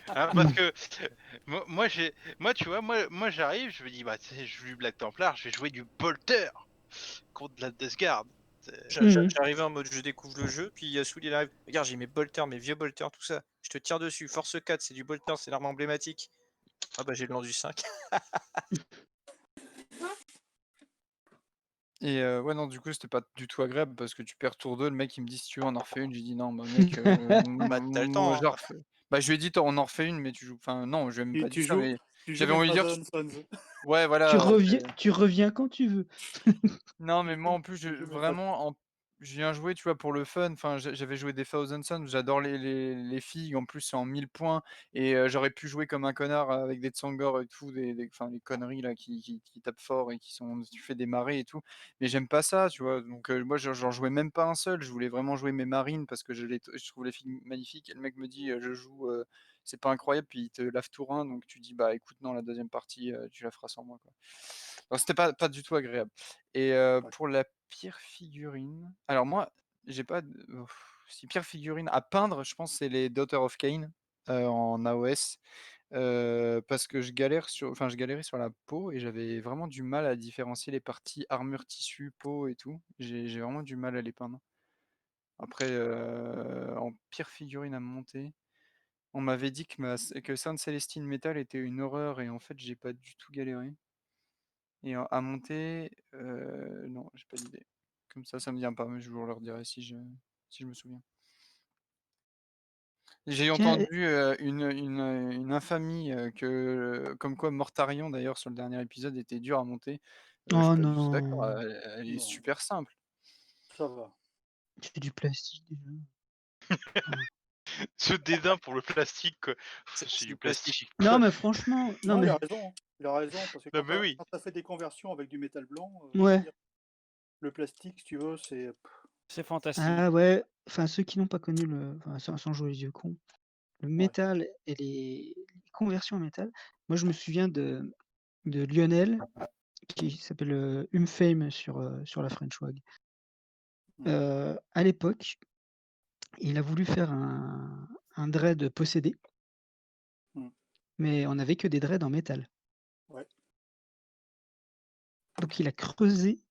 Hein, parce que moi, tu vois, moi j'arrive, je me dis, bah, tu sais, je joue du Black Templar, je vais jouer du Bolter contre de la Death Guard. J'arrivais en mode je découvre le jeu, puis Soul il arrive. Regarde, j'ai mes bolters, mes vieux bolters, tout ça. Je te tire dessus. Force 4, c'est du bolter, c'est l'arme emblématique. Ah bah j'ai le nom du 5. Et ouais, non, du coup, c'était pas du tout agréable parce que tu perds tour 2, le mec il me dit si tu veux, on en refait une. J'ai dit non, bah mec, Bah t'as le moi, temps. je la refais. Bah, je lui ai dit, on en refait une, mais tu joues. Enfin, non, je lui ai même pas dit tu ça, joues, mais tu joues j'avais même envie de pas dire, Dawn Sons. ouais, Tu voilà. reviens quand tu veux. Non, mais moi en plus, Tu joues même pas. vraiment, je viens jouer, tu vois, pour le fun. Enfin, j'avais joué des Thousand Sons, j'adore les filles, en plus, c'est en 1000 points. Et j'aurais pu jouer comme un connard avec des Tsangor et tout, enfin, les conneries là qui tapent fort et tu fais des marées et tout. Mais j'aime pas ça, tu vois. Donc, moi, j'en jouais même pas un seul. Je voulais vraiment jouer mes marines parce que je trouve les filles magnifiques. Et le mec me dit, je joue, c'est pas incroyable, puis il te lave tour 1. Donc, tu dis, bah écoute, non, la deuxième partie, tu la feras sans moi, quoi. Alors, c'était pas du tout agréable. Et Ouais. pour la pire figurine, alors moi, j'ai pas si pire figurine à peindre, je pense c'est les Daughter of Cain, en AOS, parce que je galérais sur la peau et j'avais vraiment du mal à différencier les parties armure, tissu, peau et tout. J'ai vraiment du mal à les peindre. Après, en pire figurine à monter, on m'avait dit que Sainte Célestine Metal était une horreur et en fait, j'ai pas du tout galéré. Et à monter, non, j'ai pas d'idée. Comme ça me vient pas, mais je vous le redirai si je me souviens. J'ai Tiens, entendu une infamie comme quoi Mortarion, d'ailleurs, sur le dernier épisode, était dur à monter. Je suis oh pas du tout d'accord, non, elle est Non, super simple. ça va. c'est du plastique déjà. Oh. Ce dédain pour le plastique, quoi. C'est du du plastique. plastique, Non, quoi. mais franchement, non, Non, il a mais raison. Hein. Il a raison, parce que Non, quand mais oui. tu as fait des conversions avec du métal blanc, je veux ouais. dire, le plastique, si tu veux, c'est. C'est fantastique. Ah ouais, enfin, ceux qui n'ont pas connu enfin, sans jouer les yeux cons, le métal et les conversions en métal. Moi, je me souviens de Lionel, qui s'appelle Humfame sur la French Wag. À l'époque, il a voulu faire un dread possédé, Mm. mais on n'avait que des dreads en métal. Ouais. Donc il a creusé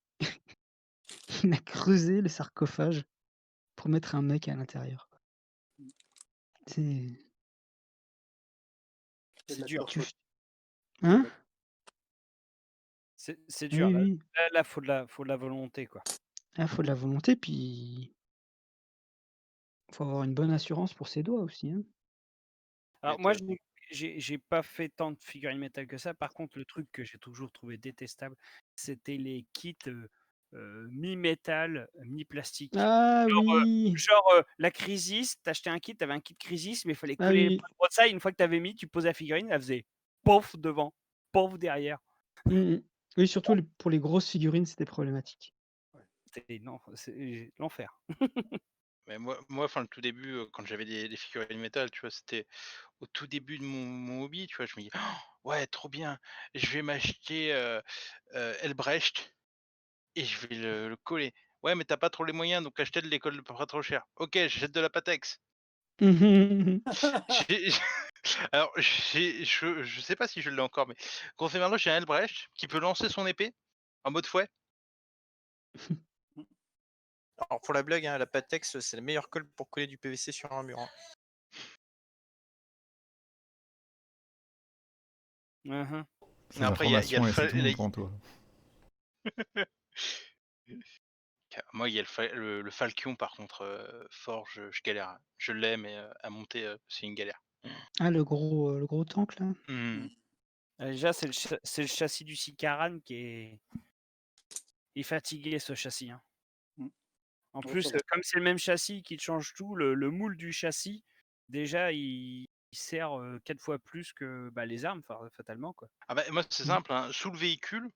il a creusé le sarcophage pour mettre un mec à l'intérieur. C'est C'est dur. tu hein? C'est dur. Oui, oui. Là, faut de la volonté, quoi. Ah, faut de la volonté, puis faut avoir une bonne assurance pour ses doigts aussi, hein. Alors moi, j'ai pas fait tant de figurines métal que ça. Par contre, le truc que j'ai toujours trouvé détestable, c'était les kits mi-métal, mi-plastique. Ah oui! La Crisis, t'achetais un kit, t'avais un kit Crisis, mais il fallait Ah coller les oui. points de brodesailles. Une fois que t'avais mis, tu posais la figurine, elle faisait pouf devant, pouf derrière. Mmh mh. Oui, surtout pour les grosses figurines, c'était problématique. C'est l'enfer. Mais moi, enfin, le tout début, quand j'avais des figurines métal, tu vois, c'était au tout début de mon hobby, tu vois, je me dis: «Oh, ouais, trop bien, je vais m'acheter, Helbrecht et je vais le coller». «Ouais, mais t'as pas trop les moyens, donc achetez de l'école pas trop cher». «OK, j'achète de la Patex». J'ai alors je sais pas si je l'ai encore, mais grosso merdo, j'ai un Helbrecht qui peut lancer son épée en mode fouet. Alors pour la blague, hein, la Patex, c'est la meilleure colle pour coller du PVC sur un mur. Hein. Mhm. Ces Après, il y a informations, le et c'est tout là, mon point, toi. moi, il y a le Falcon, par contre, fort, je galère. Je l'ai, mais à monter, c'est une galère. Ah, le gros tank là. Hmm. Déjà, c'est le châssis du Sicaran qui est fatigué, ce châssis. Hein. Mm. En Ouais, plus, ça va. comme c'est le même châssis qui te change tout, le moule du châssis, déjà, il sert 4 fois plus que les armes, fatalement. Quoi. Ah bah, moi, c'est Mm. simple, hein, sous le véhicule,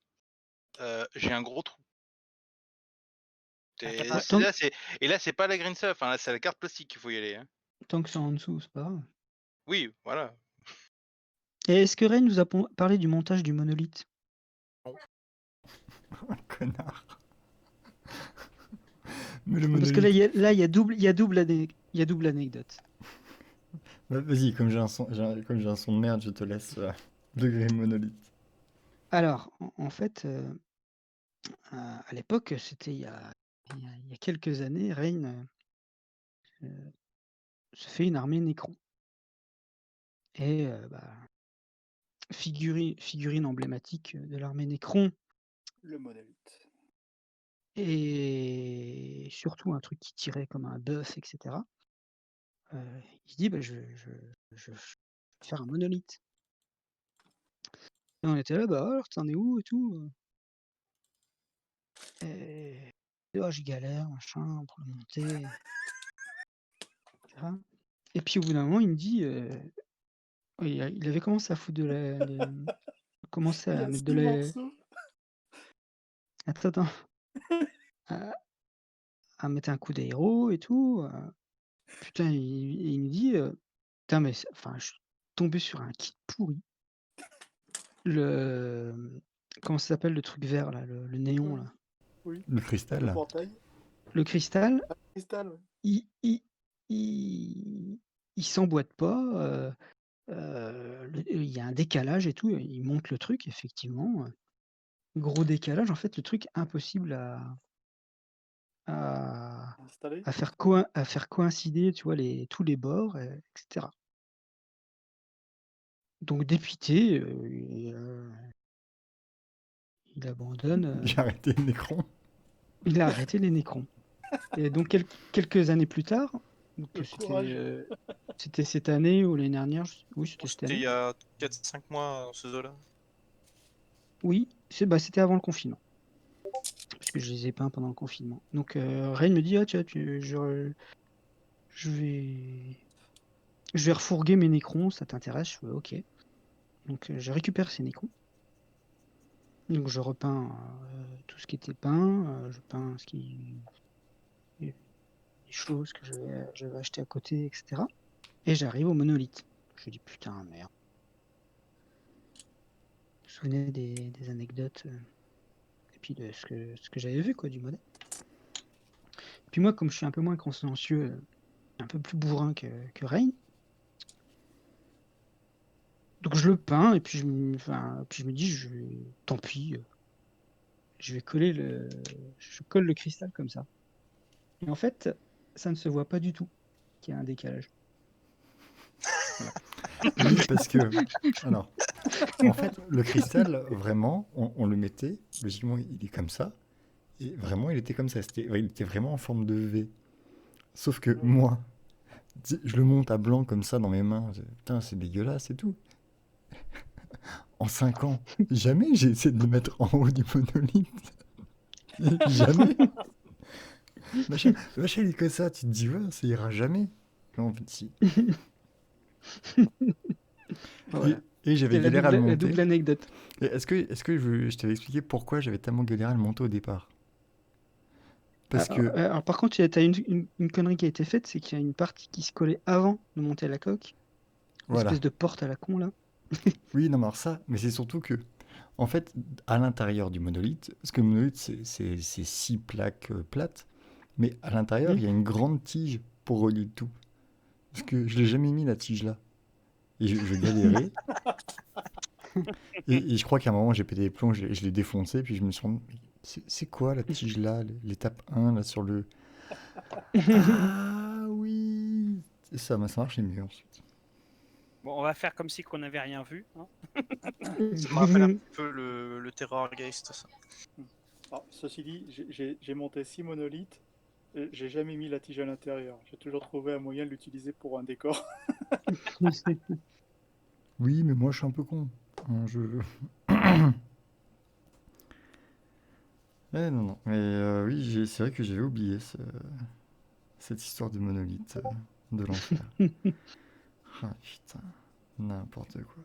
j'ai un gros trou. Ah, Et Bah, tant, là, c'est pas la green stuff, hein, là, c'est la carte plastique qu'il faut y aller. Hein. tant que c'est en dessous, c'est pas grave. Oui, voilà. Et est-ce que Ray nous a parlé du montage du monolithe? Connard. Mais le Parce que là, monolithe. il y a double anecdote. Bah, vas-y, comme j'ai un son de merde, je te laisse le Grim Monolith. Alors, en fait, à l'époque, c'était il y a quelques années, Rain se fait une armée Nécron. Et figurine emblématique de l'armée Nécron, Le monolithe. et surtout un truc qui tirait comme un bœuf, etc. Il se dit, je vais faire un monolithe. Et on était là, alors t'en es où et tout. Et oh, je galère, machin, pour le monter, etc. Et puis au bout d'un moment, il me dit, il avait commencé à foutre commencer Il à a mettre 6 morceaux. attends, à, à mettre un coup d'aéro et tout. Putain, il me dit, putain, mais enfin, je suis tombé sur un kit pourri. Comment ça s'appelle le truc vert là, le néon là, Oui. Le Le cristal. portail. le cristal, Cristal, ouais. il s'emboîte pas. Il y a un décalage et tout. Il monte le truc, effectivement. Gros décalage, en fait, le truc impossible à Installé. à faire coïncider, tu vois, tous les bords, etc. Donc dépité, il abandonne, J'ai arrêté le Nécron. il a arrêté les Nécrons. Et donc quelques années plus tard, donc Le courage. c'était cette année ou l'année dernière, oui, c'était cette C'était il année. y a 4-5 mois dans ce zoo-là. Oui, c'était avant le confinement, parce que je les ai peints pendant le confinement. Donc Rain me dit, ah tiens, je vais refourguer mes Nécrons, ça t'intéresse? Je fais ok. Donc je récupère ces Nécrons. Donc je repeins tout ce qui était peint, je peins les choses que je vais acheter à côté, etc. Et j'arrive au monolithe. Je dis putain, merde. Je me souvenais des anecdotes et puis de ce que j'avais vu quoi du modèle. Puis moi, comme je suis un peu moins consciencieux, un peu plus bourrin que Rain, donc je le peins et puis je me dis, tant pis, je vais je colle le cristal comme ça. Et en fait, ça ne se voit pas du tout qu'il y a un décalage. Oui, parce que. Alors, en fait, le cristal, vraiment, on le mettait, logiquement, il est comme ça. Et vraiment, il était comme ça. Il était vraiment en forme de V. Sauf que moi, je le monte à blanc comme ça dans mes mains. Putain, c'est dégueulasse et tout. En 5 ans, jamais j'ai essayé de le mettre en haut du monolithe. Jamais. Machin, il est que ça. Tu te dis, ouais, ça ira jamais. Non, en fait, si. Voilà. Et j'avais C'était galéré à le la monter. double anecdote. Et est-ce que je t'avais expliqué pourquoi j'avais tellement galéré à le monter au départ? Parce que, Alors, par contre, tu as une connerie qui a été faite, c'est qu'il y a une partie qui se collait avant de monter la coque. Une voilà. espèce de porte à la con là. Oui, non, mais alors ça, mais c'est surtout que, en fait, à l'intérieur du monolithe, parce que le monolithe, c'est 6 plaques plates, mais à l'intérieur, il y a une grande tige pour relier le tout. Parce que je l'ai jamais mis, la tige là. Et je galérais. Et je crois qu'à un moment, j'ai pété les plombs, je l'ai défoncé, puis je me suis rendu, c'est quoi la tige là, l'étape 1 là sur le. Ah oui! Ça marchait mieux ensuite. Bon, on va faire comme si qu'on n'avait rien vu. Hein. Ça me rappelle un petit peu le Terrorgeist, ça. Alors, ceci dit, j'ai monté 6 monolithes. J'ai jamais mis la tige à l'intérieur. J'ai toujours trouvé un moyen de l'utiliser pour un décor. Oui, mais moi je suis un peu con. Non, non. Mais oui, c'est vrai que j'avais oublié cette histoire de monolithe de l'enfer. Ah putain, n'importe quoi.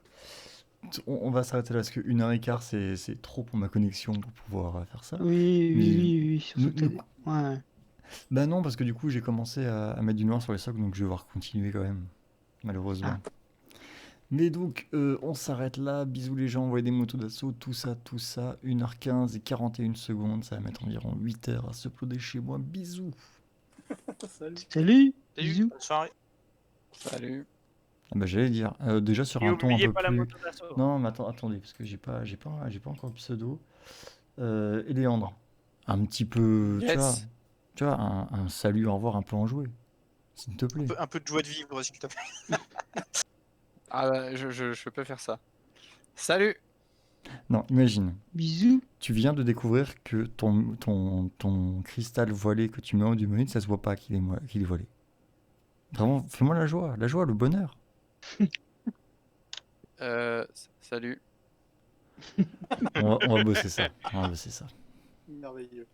On va s'arrêter là parce que 1h15 c'est trop pour ma connexion pour pouvoir faire ça. Oui, Mais oui. Surtout nous- ouais. Bah non, parce que du coup j'ai commencé à mettre du noir sur les socles, donc je vais devoir continuer quand même, malheureusement. Mais donc on s'arrête là, bisous les gens, envoyez des motos d'assaut, tout ça, 1h15 et 41 secondes, ça va mettre environ 8 heures à se uploader chez moi, bisous. Salut. Salut, Salut. bisous. Bonne soirée. Salut. Ah bah j'allais dire, déjà sur Et un ton un oubliez peu pas la plus... moto d'assaut. Non, mais attendez, parce que j'ai pas encore le pseudo. Éléandre, un petit peu, Yes. tu vois, un salut, au revoir un peu enjoué, s'il te plaît. Un peu de joie de vivre, s'il te plaît. Ah bah, je peux faire ça. Salut. Non, imagine, Bisous. tu viens de découvrir que ton cristal voilé que tu mets en du monite, ça se voit pas qu'il est voilé. Vraiment, fais-moi la joie, le bonheur. Salut. On va bosser ça, Merveilleux.